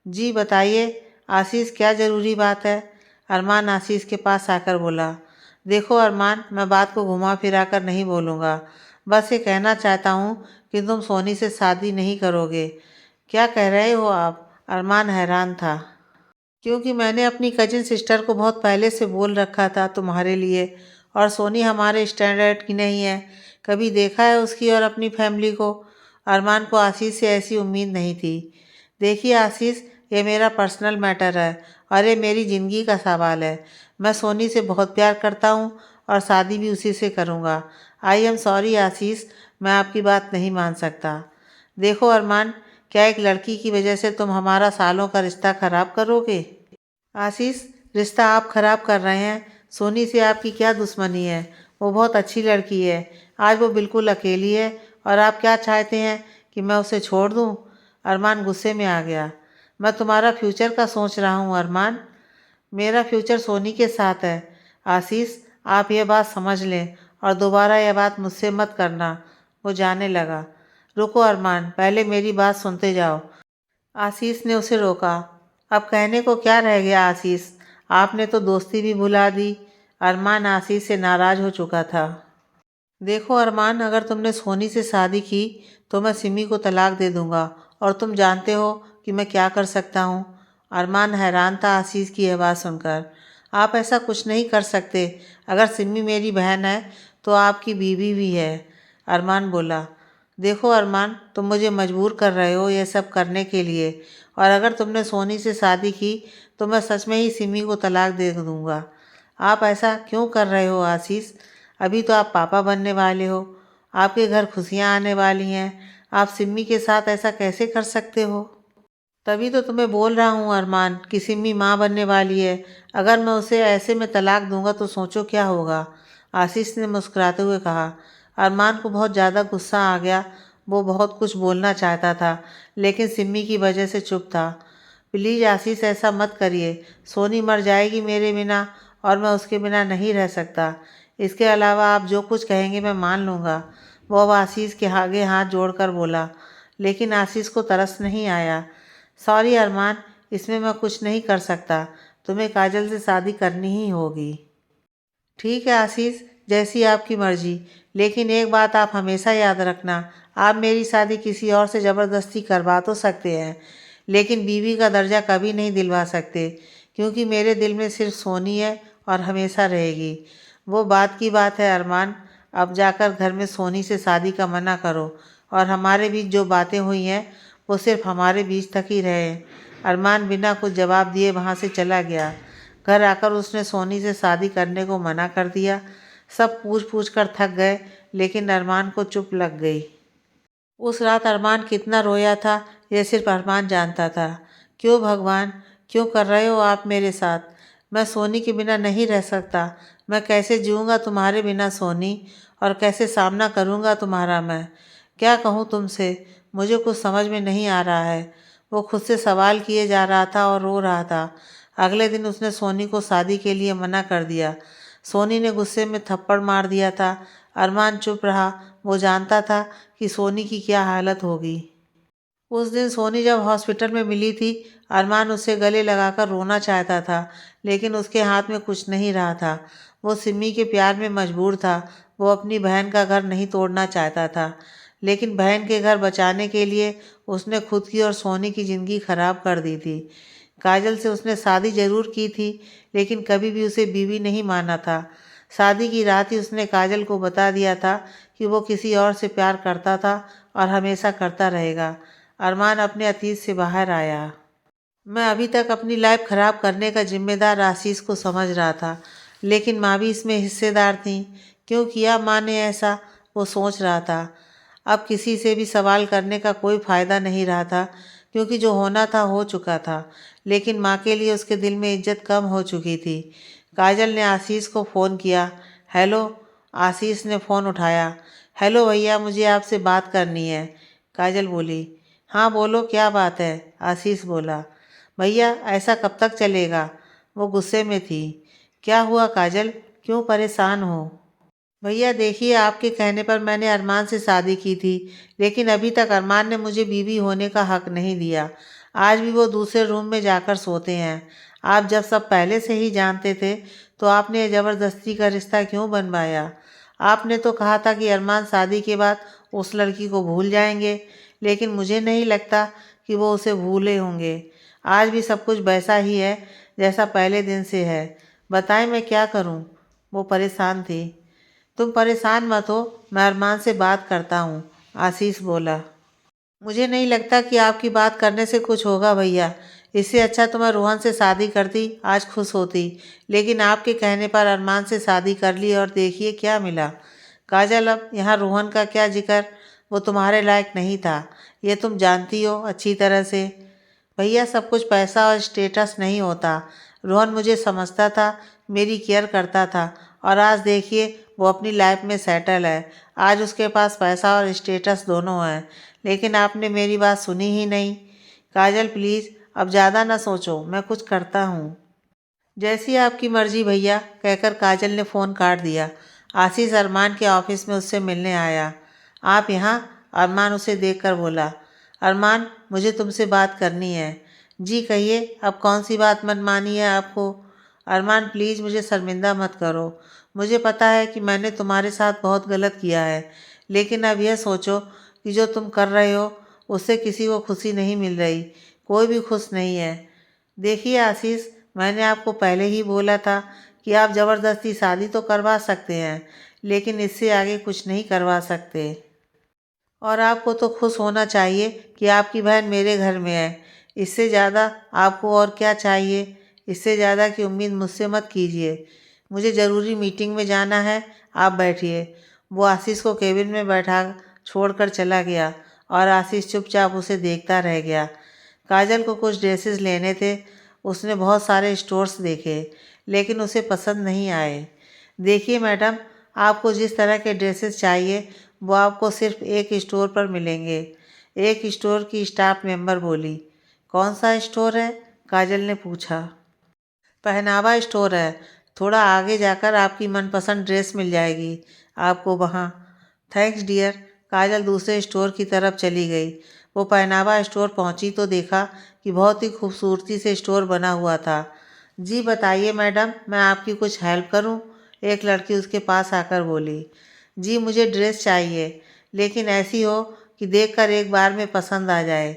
जी बताइए आशीष, क्या ज़रूरी बात है? अरमान आशीष के पास आकर बोला। देखो अरमान, मैं बात को घुमा फिरा कर नहीं बोलूँगा। बस ये कहना चाहता हूँ कि तुम सोनी से शादी नहीं करोगे। क्या कह रहे हो आप? अरमान हैरान था, क्योंकि मैंने अपनी कजिन सिस्टर को बहुत पहले से बोल रखा था तुम्हारे लिए, और सोनी हमारे स्टैंडर्ड की नहीं है। कभी देखा है उसकी और अपनी फैमिली को? अरमान को आशीष से ऐसी उम्मीद नहीं थी। देखिए आशीष, ये मेरा पर्सनल मैटर है और ये मेरी ज़िंदगी का सवाल है। मैं सोनी से बहुत प्यार करता हूँ और शादी भी उसी से करूँगा। आई एम सॉरी आशीष, मैं आपकी बात नहीं मान सकता। देखो अरमान, क्या एक लड़की की वजह से तुम हमारा सालों का रिश्ता ख़राब करोगे? आशीष, रिश्ता आप ख़राब कर रहे हैं। सोनी से आपकी क्या दुश्मनी है? वो बहुत अच्छी लड़की है। आज वो बिल्कुल अकेली है और आप क्या चाहते हैं कि मैं उसे छोड़ दूँ? अरमान गुस्से में आ गया। मैं तुम्हारा फ्यूचर का सोच रहा हूँ अरमान। मेरा फ्यूचर सोनी के साथ है। आशीष, आप ये बात समझ लें और दोबारा यह बात मुझसे मत करना। वो जाने लगा। रुको अरमान, पहले मेरी बात सुनते जाओ। आशीष ने उसे रोका। अब कहने को क्या रह गया आशीष, आपने तो दोस्ती भी भुला दी। अरमान आशीष से नाराज़ हो चुका था। देखो अरमान, अगर तुमने सोनी से शादी की तो मैं सिमी को तलाक दे दूंगा, और तुम जानते हो कि मैं क्या कर सकता हूँ। अरमान हैरान था आशीष की यह बात सुनकर। आप ऐसा कुछ नहीं कर सकते। अगर सिमी मेरी बहन है तो आपकी बीवी भी है। अरमान बोला। देखो अरमान, तुम मुझे मजबूर कर रहे हो यह सब करने के लिए, और अगर तुमने सोनी से शादी की तो मैं सच में ही सिमी को तलाक दे दूंगा। आप ऐसा क्यों कर रहे हो आशीष? अभी तो आप पापा बनने वाले हो, आपके घर खुशियाँ आने वाली हैं। आप सिम्मी के साथ ऐसा कैसे कर सकते हो? तभी तो तुम्हें बोल रहा हूँ अरमान कि सिम्मी माँ बनने वाली है। अगर मैं उसे ऐसे में तलाक दूंगा तो सोचो क्या होगा। आशीष ने मुस्कुराते हुए कहा। अरमान को बहुत ज़्यादा गुस्सा आ गया। वो बहुत कुछ बोलना चाहता था लेकिन सिम्मी की वजह से चुप था। प्लीज़ आशीष, ऐसा मत करिए। सोनी मर जाएगी मेरे बिना और मैं उसके बिना नहीं रह सकता। इसके अलावा आप जो कुछ कहेंगे मैं मान लूँगा। वो अब आशीष के आगे हाथ जोड़कर बोला। लेकिन आशीष को तरस नहीं आया। सॉरी अरमान, इसमें मैं कुछ नहीं कर सकता। तुम्हें काजल से शादी करनी ही होगी। ठीक है आशीष, जैसी आपकी मर्जी। लेकिन एक बात आप हमेशा याद रखना, आप मेरी शादी किसी और से ज़बरदस्ती करवा तो सकते हैं लेकिन बीवी का दर्जा कभी नहीं दिलवा सकते, क्योंकि मेरे दिल में सिर्फ सोनी है और हमेशा रहेगी। वो बात की बात है अरमान, अब जाकर घर में सोनी से शादी का मना करो, और हमारे बीच जो बातें हुई हैं वो सिर्फ हमारे बीच तक ही रहे। अरमान बिना कुछ जवाब दिए वहाँ से चला गया। घर आकर उसने सोनी से शादी करने को मना कर दिया। सब पूछ पूछ कर थक गए लेकिन अरमान को चुप लग गई। उस रात अरमान कितना रोया था यह सिर्फ अरमान जानता था। क्यों भगवान, क्यों कर रहे हो आप मेरे साथ? मैं सोनी के बिना नहीं रह सकता। मैं कैसे जीऊँगा तुम्हारे बिना सोनी, और कैसे सामना करूँगा तुम्हारा मैं? क्या कहूँ तुमसे, मुझे कुछ समझ में नहीं आ रहा है। वो खुद से सवाल किए जा रहा था और रो रहा था। अगले दिन उसने सोनी को शादी के लिए मना कर दिया। सोनी ने गुस्से में थप्पड़ मार दिया था। अरमान चुप रहा। वो जानता था कि सोनी की क्या हालत होगी। उस दिन सोनी जब हॉस्पिटल में मिली थी, अरमान उसे गले लगाकर रोना चाहता था, लेकिन उसके हाथ में कुछ नहीं रहा था। वो सिमी के प्यार में मजबूर था। वो अपनी बहन का घर नहीं तोड़ना चाहता था, लेकिन बहन के घर बचाने के लिए उसने खुद की और सोनी की ज़िंदगी खराब कर दी थी। काजल से उसने शादी ज़रूर की थी, लेकिन कभी भी उसे बीवी नहीं माना था। शादी की रात ही उसने काजल को बता दिया था कि वो किसी और से प्यार करता था और हमेशा करता रहेगा। अरमान अपने अतीत से बाहर आया। मैं अभी तक अपनी लाइफ खराब करने का जिम्मेदार आशीष को समझ रहा था, लेकिन माँ भी इसमें हिस्सेदार थी। क्यों किया माँ ने ऐसा, वो सोच रहा था। अब किसी से भी सवाल करने का कोई फ़ायदा नहीं रहा था, क्योंकि जो होना था हो चुका था। लेकिन माँ के लिए उसके दिल में इज्जत कम हो चुकी थी। काजल ने आशीष को फ़ोन किया। हेलो। आशीष ने फ़ोन उठाया। हेलो भैया, मुझे आपसे बात करनी है। काजल बोली। हाँ बोलो, क्या बात है। आशीष बोला। भैया, ऐसा कब तक चलेगा। वो गुस्से में थी। क्या हुआ काजल, क्यों परेशान हो। भैया देखिए, आपके कहने पर मैंने अरमान से शादी की थी, लेकिन अभी तक अरमान ने मुझे बीवी होने का हक नहीं दिया। आज भी वो दूसरे रूम में जाकर सोते हैं। आप जब सब पहले से ही जानते थे, तो आपने ये ज़बरदस्ती का रिश्ता क्यों बनवाया। आपने तो कहा था कि अरमान शादी के बाद उस लड़की को भूल जाएंगे, लेकिन मुझे नहीं लगता कि वो उसे भूले होंगे। आज भी सब कुछ वैसा ही है जैसा पहले दिन से है। बताएं मैं क्या करूं। वो परेशान थी। तुम परेशान मत हो, मैं अरमान से बात करता हूँ। आशीष बोला। मुझे नहीं लगता कि आपकी बात करने से कुछ होगा भैया। इससे अच्छा तो मैं रोहन से शादी करती, आज खुश होती। लेकिन आपके कहने पर अरमान से शादी कर ली और देखिए क्या मिला। काजल, अब यहाँ रोहन का क्या जिक्र। वो तुम्हारे लायक नहीं था, ये तुम जानती हो अच्छी तरह से। भैया, सब कुछ पैसा और स्टेटस नहीं होता। रोहन मुझे समझता था, मेरी केयर करता था, और आज देखिए वो अपनी लाइफ में सेटल है। आज उसके पास पैसा और स्टेटस दोनों हैं, लेकिन आपने मेरी बात सुनी ही नहीं। काजल प्लीज़, अब ज़्यादा ना सोचो, मैं कुछ करता हूँ। जैसी आपकी मर्जी भैया, कहकर काजल ने फ़ोन काट दिया। आशीष अरमान के ऑफिस में उससे मिलने आया। आप यहाँ। अरमान उसे देखकर बोला। अरमान, मुझे तुमसे बात करनी है। जी कहिए, अब कौन सी बात मनमानी है आपको। अरमान प्लीज़, मुझे शर्मिंदा मत करो। मुझे पता है कि मैंने तुम्हारे साथ बहुत गलत किया है, लेकिन अब यह सोचो कि जो तुम कर रहे हो उससे किसी को खुशी नहीं मिल रही। कोई भी खुश नहीं है। देखिए आशीष, मैंने आपको पहले ही बोला था कि आप ज़बरदस्ती शादी तो करवा सकते हैं, लेकिन इससे आगे कुछ नहीं करवा सकते। और आपको तो खुश होना चाहिए कि आपकी बहन मेरे घर में है। इससे ज़्यादा आपको और क्या चाहिए। इससे ज़्यादा की उम्मीद मुझसे मत कीजिए। मुझे ज़रूरी मीटिंग में जाना है, आप बैठिए। वो आशीष को केबिन में बैठा छोड़कर चला गया, और आशीष चुपचाप उसे देखता रह गया। काजल को कुछ ड्रेसेस लेने थे। उसने बहुत सारे स्टोर्स देखे, लेकिन उसे पसंद नहीं आए। देखिए मैडम, आपको जिस तरह के ड्रेसेस चाहिए वो आपको सिर्फ एक स्टोर पर मिलेंगे। एक स्टोर की स्टाफ मेंबर बोली। कौन सा स्टोर है। काजल ने पूछा। पहनावा स्टोर है। थोड़ा आगे जाकर आपकी मनपसंद ड्रेस मिल जाएगी आपको वहाँ। Thanks dear. काजल दूसरे स्टोर की तरफ चली गई। वो पहनावा स्टोर पहुँची तो देखा कि बहुत ही खूबसूरती से स्टोर बना हुआ था। जी बताइए मैडम, मैं आपकी कुछ हेल्प करूँ। एक लड़की उसके पास आकर बोली। जी मुझे ड्रेस चाहिए, लेकिन ऐसी हो कि देखकर एक बार में पसंद आ जाए।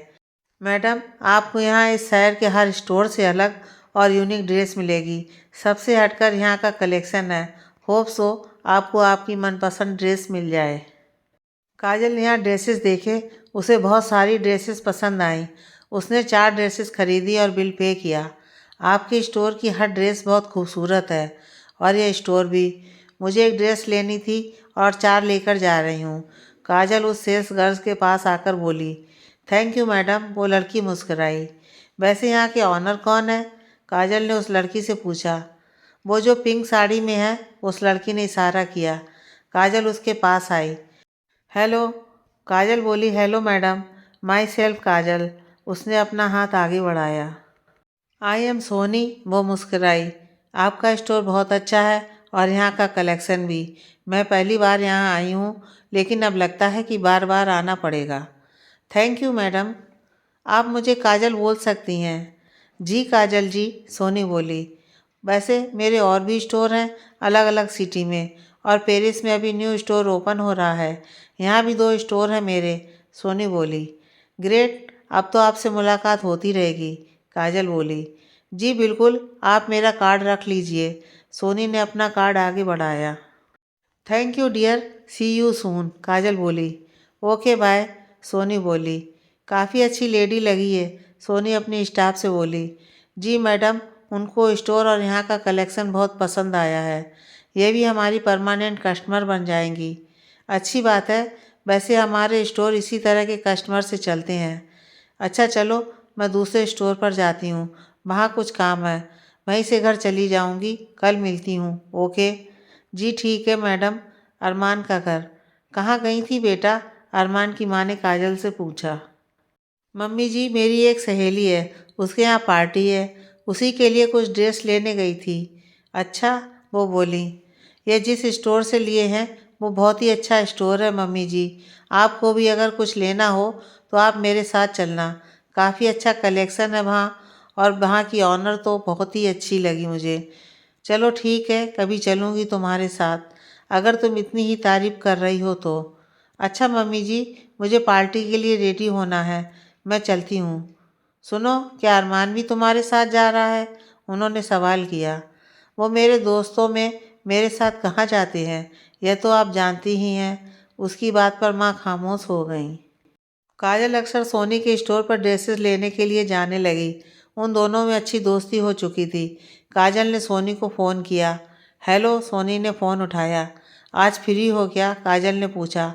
मैडम, आपको यहाँ इस शहर के हर स्टोर से अलग और यूनिक ड्रेस मिलेगी। सबसे हटकर यहाँ का कलेक्शन है। होप सो आपको आपकी मनपसंद ड्रेस मिल जाए। काजल ने यहाँ ड्रेसेस देखे। उसे बहुत सारी ड्रेसेस पसंद आई। उसने 4 ड्रेसेस खरीदी और बिल पे किया। आपके स्टोर की हर ड्रेस बहुत खूबसूरत है, और यह स्टोर भी। मुझे एक ड्रेस लेनी थी और 4 लेकर जा रही हूँ। काजल उस सेल्स गर्ल्स के पास आकर बोली। Thank you madam. वो लड़की मुस्कुराई। वैसे यहाँ के ऑनर कौन है। काजल ने उस लड़की से पूछा। वो जो पिंक साड़ी में है। उस लड़की ने इशारा किया। काजल उसके पास आई। हेलो। काजल बोली। Hello madam, myself Kajal. उसने अपना हाथ आगे बढ़ाया। I am Soni. वो मुस्कुराई। आपका स्टोर बहुत अच्छा है और यहाँ का कलेक्शन भी। मैं पहली बार यहाँ आई हूँ, लेकिन अब लगता है कि बार बार आना पड़ेगा। Thank you madam. आप मुझे काजल बोल सकती हैं। जी काजल जी, सोनी बोली। वैसे मेरे और भी स्टोर हैं अलग अलग सिटी में, और पेरिस में अभी न्यू स्टोर ओपन हो रहा है। यहाँ भी 2 स्टोर हैं मेरे, सोनी बोली। ग्रेट, अब तो आपसे मुलाकात होती रहेगी, काजल बोली। जी बिल्कुल, आप मेरा कार्ड रख लीजिए। सोनी ने अपना कार्ड आगे बढ़ाया। Thank you dear, see you soon, Kajal बोली। ओके बाय, सोनी बोली। काफ़ी अच्छी लेडी लगी है, सोनी अपनी स्टाफ से बोली। जी मैडम, उनको स्टोर और यहाँ का कलेक्शन बहुत पसंद आया है। ये भी हमारी परमानेंट कस्टमर बन जाएंगी। अच्छी बात है, वैसे हमारे स्टोर इसी तरह के कस्टमर से चलते हैं। अच्छा चलो, मैं दूसरे स्टोर पर जाती हूँ, वहाँ कुछ काम है। वहीं से घर चली जाऊँगी, कल मिलती हूँ। ओके। जी ठीक है मैडम। अरमान का घर। कहाँ गई थी बेटा? अरमान की माँ ने काजल से पूछा। मम्मी जी, मेरी एक सहेली है, उसके यहाँ पार्टी है, उसी के लिए कुछ ड्रेस लेने गई थी। अच्छा, वो बोली। ये जिस स्टोर से लिए हैं वो बहुत ही अच्छा स्टोर है मम्मी जी। आपको भी अगर कुछ लेना हो तो आप मेरे साथ चलना। काफ़ी अच्छा कलेक्शन है वहाँ, और वहाँ की ऑनर तो बहुत ही अच्छी लगी मुझे। चलो ठीक है, कभी चलूँगी तुम्हारे साथ, अगर तुम इतनी ही तारीफ़ कर रही हो तो। अच्छा मम्मी जी, मुझे पार्टी के लिए रेडी होना है, मैं चलती हूँ। सुनो, क्या अरमान भी तुम्हारे साथ जा रहा है? उन्होंने सवाल किया। वो मेरे दोस्तों में मेरे साथ कहाँ जाते हैं, यह तो आप जानती ही हैं। उसकी बात पर माँ खामोश हो गई। काजल अक्सर सोनी के स्टोर पर ड्रेसेस लेने के लिए जाने लगी। उन दोनों में अच्छी दोस्ती हो चुकी थी। काजल ने सोनी को फ़ोन किया। हेलो, सोनी ने फ़ोन उठाया। आज फ्री हो क्या? काजल ने पूछा।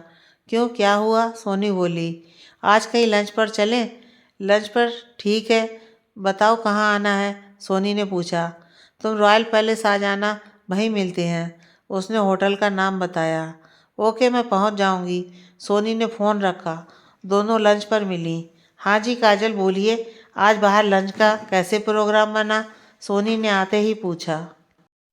क्यों, क्या हुआ? सोनी बोली। आज कहीं लंच पर चलें? लंच पर ठीक है, बताओ कहाँ आना है? सोनी ने पूछा। तुम रॉयल पैलेस आ जाना, वहीं मिलते हैं। उसने होटल का नाम बताया। ओके, मैं पहुंच जाऊंगी। सोनी ने फ़ोन रखा। दोनों लंच पर मिली। हाँ जी काजल बोलिए, आज बाहर लंच का कैसे प्रोग्राम बना? सोनी ने आते ही पूछा।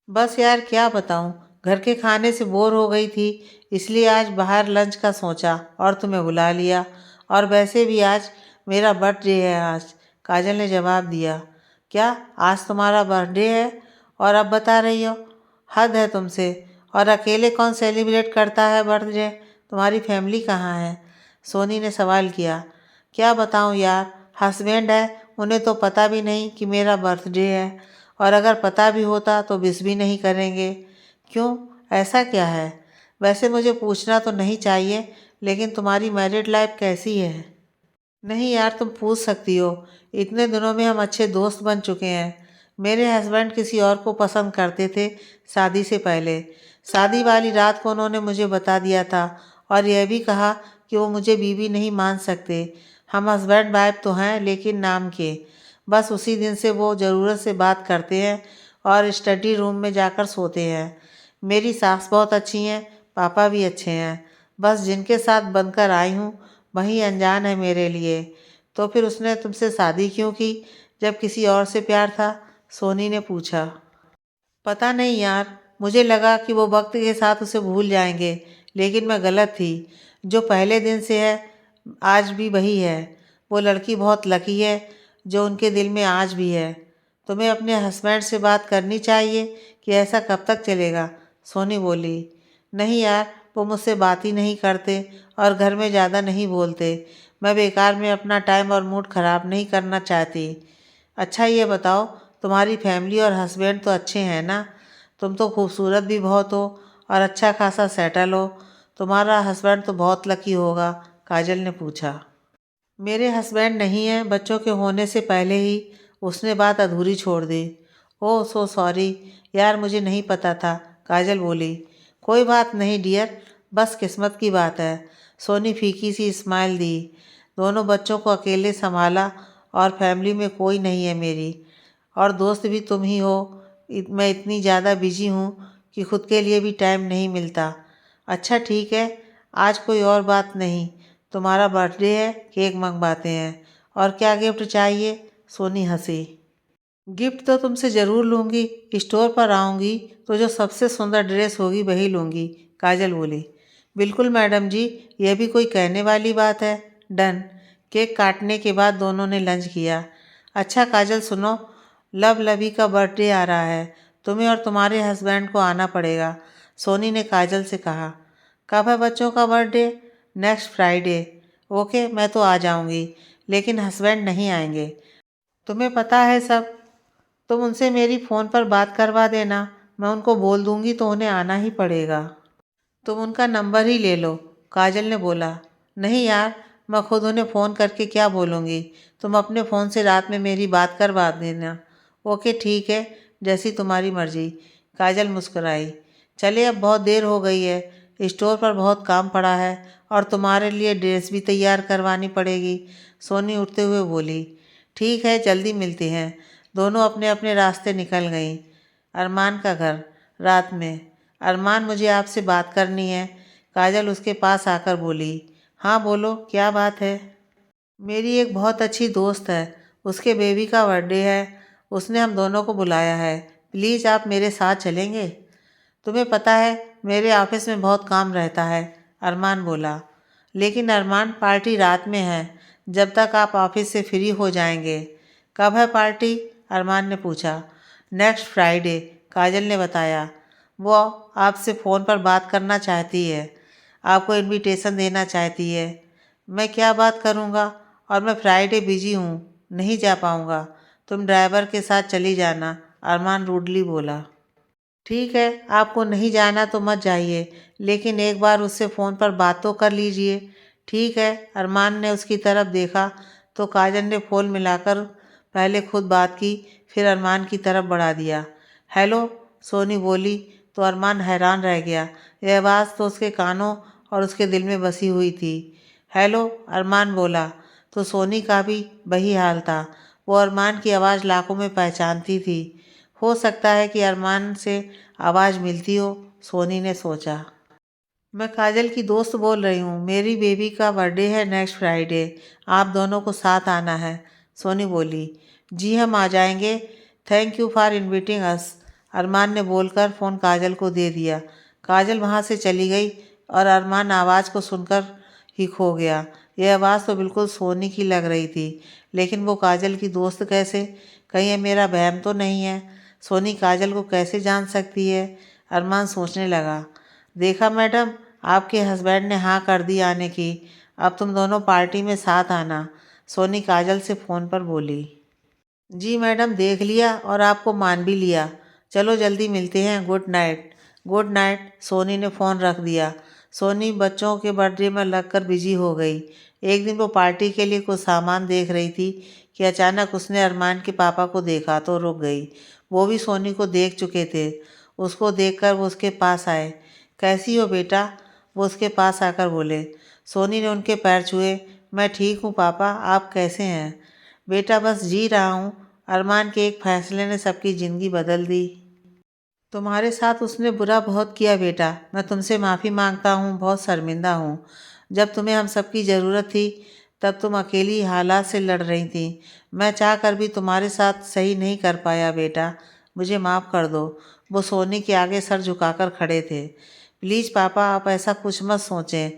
बस यार क्या बताऊँ, घर के खाने से बोर हो गई थी, इसलिए आज बाहर लंच का सोचा और तुम्हें बुला लिया। और वैसे भी आज मेरा बर्थडे है आज, काजल ने जवाब दिया। क्या आज तुम्हारा बर्थडे है? और अब बता रही हो? हद है तुमसे। और अकेले कौन सेलिब्रेट करता है बर्थडे? तुम्हारी फैमिली कहाँ है? सोनी ने सवाल किया। क्या बताऊँ यार, हस्बैंड है, उन्हें तो पता भी नहीं कि मेरा बर्थडे है, और अगर पता भी होता तो विश भी नहीं करेंगे। क्यों, ऐसा क्या है? वैसे मुझे पूछना तो नहीं चाहिए, लेकिन तुम्हारी मैरिड लाइफ कैसी है? नहीं यार, तुम पूछ सकती हो, इतने दिनों में हम अच्छे दोस्त बन चुके हैं। मेरे हस्बैंड किसी और को पसंद करते थे शादी से पहले। शादी वाली रात को उन्होंने मुझे बता दिया था, और यह भी कहा कि वो मुझे बीवी नहीं मान सकते। हम हस्बैंड वाइफ तो हैं, लेकिन नाम के। बस उसी दिन से वो ज़रूरत से बात करते हैं और स्टडी रूम में जाकर सोते हैं। मेरी सास बहुत अच्छी हैं, पापा भी अच्छे हैं। बस जिनके साथ बनकर आई हूँ वही अनजान है मेरे लिए। तो फिर उसने तुमसे शादी क्यों की, जब किसी और से प्यार था? सोनी ने पूछा। पता नहीं यार, मुझे लगा कि वो वक्त के साथ उसे भूल जाएंगे, लेकिन मैं गलत थी। जो पहले दिन से है आज भी वही है। वो लड़की बहुत लकी है जो उनके दिल में आज भी है। तुम्हें अपने हस्बैंड से बात करनी चाहिए कि ऐसा कब तक चलेगा? सोनी बोली। नहीं यार, वो मुझसे बात ही नहीं करते और घर में ज़्यादा नहीं बोलते। मैं बेकार में अपना टाइम और मूड ख़राब नहीं करना चाहती। अच्छा ये बताओ, तुम्हारी फैमिली और हस्बैंड तो अच्छे हैं ना? तुम तो खूबसूरत भी बहुत हो और अच्छा खासा सेटल हो। तुम्हारा हस्बैंड तो बहुत लकी होगा, काजल ने पूछा। मेरे हस्बैंड नहीं हैं, बच्चों के होने से पहले ही उसने बात अधूरी छोड़ दी। ओह सो सॉरी यार, मुझे नहीं पता था, काजल बोली। कोई बात नहीं डियर, बस किस्मत की बात है। सोनी फीकी सी स्माइल दी। दोनों बच्चों को अकेले संभाला, और फैमिली में कोई नहीं है मेरी, और दोस्त भी तुम ही हो। मैं इतनी ज़्यादा बिजी हूँ कि खुद के लिए भी टाइम नहीं मिलता। अच्छा ठीक है, आज कोई और बात नहीं, तुम्हारा बर्थडे है, केक मंगवाते हैं। और क्या गिफ्ट चाहिए? सोनी हंसी। गिफ्ट तो तुमसे ज़रूर लूँगी, स्टोर पर आऊँगी तो जो सबसे सुंदर ड्रेस होगी वही लूँगी, काजल बोली। बिल्कुल मैडम जी, यह भी कोई कहने वाली बात है। डन। केक काटने के बाद दोनों ने लंच किया। अच्छा काजल सुनो, लवली का बर्थडे आ रहा है, तुम्हें और तुम्हारे हस्बैंड को आना पड़ेगा, सोनी ने काजल से कहा। कब है बच्चों का बर्थडे? Next Friday. ओके, मैं तो आ जाऊँगी, लेकिन हस्बैंड नहीं आएंगे। तुम्हें पता है सब, तुम उनसे मेरी फ़ोन पर बात करवा देना, मैं उनको बोल दूँगी तो उन्हें आना ही पड़ेगा। तुम उनका नंबर ही ले लो, काजल ने बोला। नहीं यार, मैं खुद उन्हें फ़ोन करके क्या बोलूँगी, तुम अपने फ़ोन से रात में मेरी बात करवा देना। ओके ठीक है, जैसी तुम्हारी मर्ज़ी, काजल मुस्कुराई। चले अब बहुत देर हो गई है, स्टोर पर बहुत काम पड़ा है और तुम्हारे लिए ड्रेस भी तैयार करवानी पड़ेगी, सोनी उठते हुए बोली। ठीक है, जल्दी मिलते हैं। दोनों अपने अपने रास्ते निकल गईं। अरमान का घर। रात में। अरमान, मुझे आपसे बात करनी है, काजल उसके पास आकर बोली। हाँ बोलो, क्या बात है? मेरी एक बहुत अच्छी दोस्त है, उसके बेबी का बर्थडे है, उसने हम दोनों को बुलाया है, प्लीज़ आप मेरे साथ चलेंगे? तुम्हें पता है मेरे ऑफिस में बहुत काम रहता है, अरमान बोला। लेकिन अरमान, पार्टी रात में है, जब तक आप ऑफिस से फ्री हो जाएंगे। कब है पार्टी? अरमान ने पूछा। नेक्स्ट फ्राइडे, काजल ने बताया। वो आपसे फ़ोन पर बात करना चाहती है, आपको इनविटेशन देना चाहती है। मैं क्या बात करूँगा, और मैं फ्राइडे बिजी हूँ, नहीं जा पाऊँगा। तुम ड्राइवर के साथ चली जाना, अरमान रूडली बोला। ठीक है, आपको नहीं जाना तो मत जाइए, लेकिन एक बार उससे फ़ोन पर बात तो कर लीजिए। ठीक है, अरमान ने उसकी तरफ देखा तो काजल ने फ़ोन मिलाकर पहले खुद बात की, फिर अरमान की तरफ बढ़ा दिया। हेलो, सोनी बोली तो अरमान हैरान रह गया। यह आवाज़ तो उसके कानों और उसके दिल में बसी हुई थी। हेलो, अरमान बोला तो सोनी का भी वही हाल था। वो अरमान की आवाज़ लाखों में पहचानती थी। हो सकता है कि अरमान से आवाज़ मिलती हो, सोनी ने सोचा। मैं काजल की दोस्त बोल रही हूँ, मेरी बेबी का बर्थडे है नेक्स्ट फ्राइडे, आप दोनों को साथ आना है, सोनी बोली। जी हम आ जाएंगे, थैंक यू फॉर इनविटिंग अस, अरमान ने बोलकर फ़ोन काजल को दे दिया। काजल वहाँ से चली गई और अरमान आवाज़ को सुनकर ही खो गया। यह आवाज़ तो बिल्कुल सोनी की लग रही थी, लेकिन वो काजल की दोस्त कैसे? कहीं ये मेरा वहम तो नहीं है? सोनी काजल को कैसे जान सकती है? अरमान सोचने लगा। देखा मैडम, आपके हस्बैंड ने हाँ कर दी आने की, अब तुम दोनों पार्टी में साथ आना, सोनी काजल से फ़ोन पर बोली। जी मैडम, देख लिया और आपको मान भी लिया, चलो जल्दी मिलते हैं, good night. Good night, Soni ने फ़ोन रख दिया। सोनी बच्चों के बर्थडे में लगकर बिजी हो गई। एक दिन वो पार्टी के लिए कुछ सामान देख रही थी कि अचानक उसने अरमान के पापा को देखा तो रुक गई। वो भी सोनी को देख चुके थे। उसको देखकर वो उसके पास आए। कैसी हो बेटा? वो उसके पास आकर बोले। सोनी ने उनके पैर छुए। मैं ठीक हूँ पापा, आप कैसे हैं? बेटा बस जी रहा हूँ, अरमान के एक फैसले ने सबकी ज़िंदगी बदल दी। तुम्हारे साथ उसने बुरा बहुत किया बेटा, मैं तुमसे माफ़ी मांगता हूँ, बहुत शर्मिंदा हूँ। जब तुम्हें हम सबकी ज़रूरत थी तब तुम अकेली हालात से लड़ रही थी। मैं चाह कर भी तुम्हारे साथ सही नहीं कर पाया बेटा, मुझे माफ़ कर दो। वो सोनी के आगे सर झुकाकर खड़े थे। प्लीज़ पापा, आप ऐसा कुछ मत सोचें।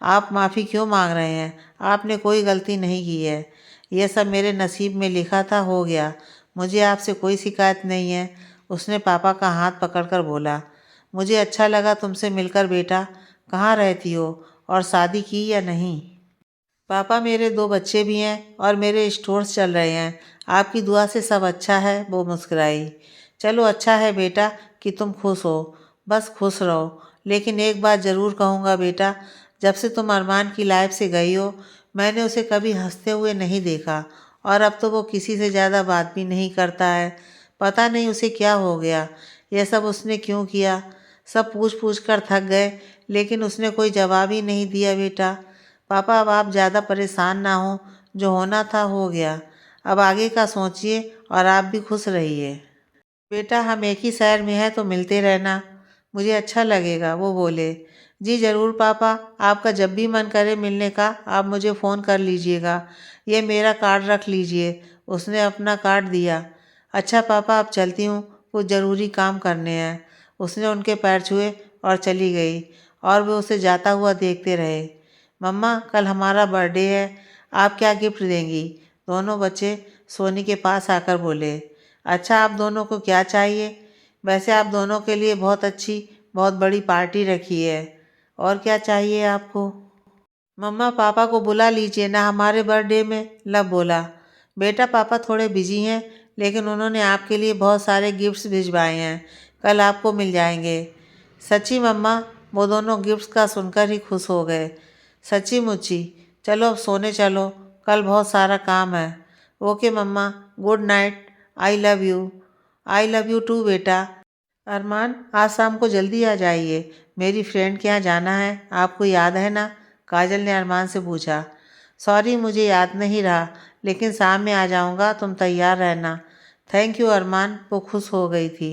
आप माफ़ी क्यों मांग रहे हैं? आपने कोई गलती नहीं की है। यह सब मेरे नसीब में लिखा था, हो गया। मुझे आपसे कोई शिकायत नहीं है, उसने पापा का हाथ पकड़कर बोला। मुझे अच्छा लगा तुमसे मिलकर बेटा, कहाँ रहती हो और शादी की या नहीं? पापा, मेरे दो बच्चे भी हैं और मेरे स्टोर्स चल रहे हैं, आपकी दुआ से सब अच्छा है, वो मुस्कुराई। चलो अच्छा है बेटा कि तुम खुश हो, बस खुश रहो। लेकिन एक बात ज़रूर कहूँगा बेटा, जब से तुम अरमान की लाइफ से गई हो मैंने उसे कभी हंसते हुए नहीं देखा, और अब तो वो किसी से ज़्यादा बात भी नहीं करता है। पता नहीं उसे क्या हो गया, यह सब उसने क्यों किया? सब पूछ पूछ कर थक गए, लेकिन उसने कोई जवाब ही नहीं दिया बेटा। पापा, अब आप ज़्यादा परेशान ना हो, जो होना था हो गया, अब आगे का सोचिए और आप भी खुश रहिए। बेटा, हम एक ही शहर में हैं तो मिलते रहना, मुझे अच्छा लगेगा, वो बोले। जी ज़रूर पापा, आपका जब भी मन करे मिलने का आप मुझे फ़ोन कर लीजिएगा, ये मेरा कार्ड रख लीजिए, उसने अपना कार्ड दिया। अच्छा पापा, अब चलती हूँ, कुछ ज़रूरी काम करने हैं। उसने उनके पैर छुए और चली गई और वे उसे जाता हुआ देखते रहे। मम्मा, कल हमारा बर्थडे है, आप क्या गिफ्ट देंगी? दोनों बच्चे सोनी के पास आकर बोले। अच्छा, आप दोनों को क्या चाहिए? वैसे आप दोनों के लिए बहुत बड़ी पार्टी रखी है। और क्या चाहिए आपको? मम्मा, पापा को बुला लीजिए ना हमारे बर्थडे में, लव बोला। बेटा, पापा थोड़े बिजी हैं, लेकिन उन्होंने आपके लिए बहुत सारे गिफ्ट्स भिजवाए हैं, कल आपको मिल जाएंगे। सच्ची मम्मा? वो दोनों गिफ्ट्स का सुनकर ही खुश हो गए। सच्ची मुच्ची? चलो अब सोने चलो, कल बहुत सारा काम है। Okay mamma, good night. I love you. I love you too बेटा। अरमान, आज शाम को जल्दी आ जाइए, मेरी फ्रेंड के यहाँ जाना है, आपको याद है ना? काजल ने अरमान से पूछा। सॉरी, मुझे याद नहीं रहा, लेकिन शाम में आ जाऊँगा, तुम तैयार रहना। थैंक यू अरमान, वो खुश हो गई थी।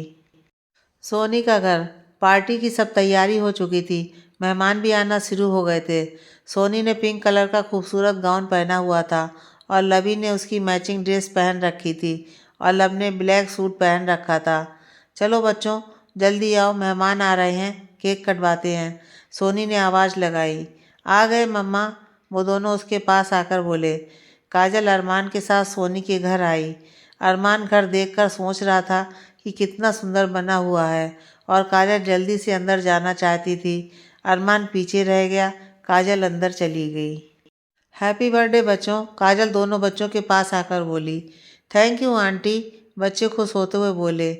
सोनी का घर। पार्टी की सब तैयारी हो चुकी थी, मेहमान भी आना शुरू हो गए थे। सोनी ने पिंक कलर का खूबसूरत गाउन पहना हुआ था और लवी ने उसकी मैचिंग ड्रेस पहन रखी थी और लब ने ब्लैक सूट पहन रखा था। चलो बच्चों, जल्दी आओ, मेहमान आ रहे हैं, केक कटवाते हैं, सोनी ने आवाज़ लगाई। आ गए मम्मा, वो दोनों उसके पास आकर बोले। काजल अरमान के साथ सोनी के घर आई। अरमान घर देखकर सोच रहा था कि कितना सुंदर बना हुआ है और काजल जल्दी से अंदर जाना चाहती थी। अरमान पीछे रह गया, काजल अंदर चली गई। हैप्पी बर्थडे बच्चों, काजल दोनों बच्चों के पास आकर बोली। थैंक यू आंटी, बच्चे खुश होते हुए बोले।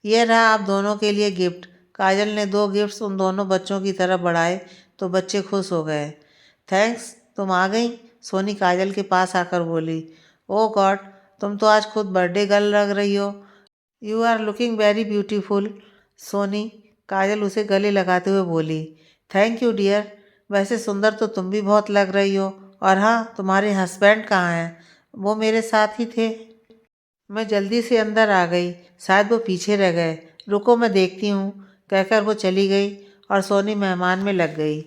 यह रहा आप दोनों के लिए गिफ्ट। काजल ने दो गिफ्ट्स उन दोनों बच्चों की तरफ बढ़ाए तो बच्चे खुश हो गए। थैंक्स, तुम आ गई, सोनी काजल के पास आकर बोली। ओह गॉड, तुम तो आज खुद बर्थडे गर्ल लग रही हो। You are looking very beautiful. Soni, Kajal उसे गले लगाते हुए बोली। थैंक यू डियर, वैसे सुंदर तो तुम भी बहुत लग रही हो। और हाँ, तुम्हारे हस्बैंड कहाँ हैं? वो मेरे साथ ही थे। मैं जल्दी से अंदर आ गई, शायद वो पीछे रह गए। रुको, मैं देखती हूँ, कहकर वो चली गई और सोनी मेहमान में लग गई।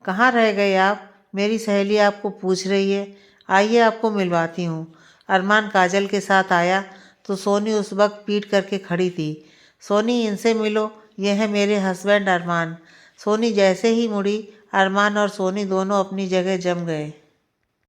कहाँ रह गए आप? मेरी सहेली आपको पूछ रही है। आइए, आपको मिलवाती हूँ। अरमान काजल के साथ आया तो सोनी उस वक्त पीट करके खड़ी थी। सोनी, इनसे मिलो, ये है मेरे हस्बैंड अरमान। सोनी जैसे ही मुड़ी, अरमान और सोनी दोनों अपनी जगह जम गए।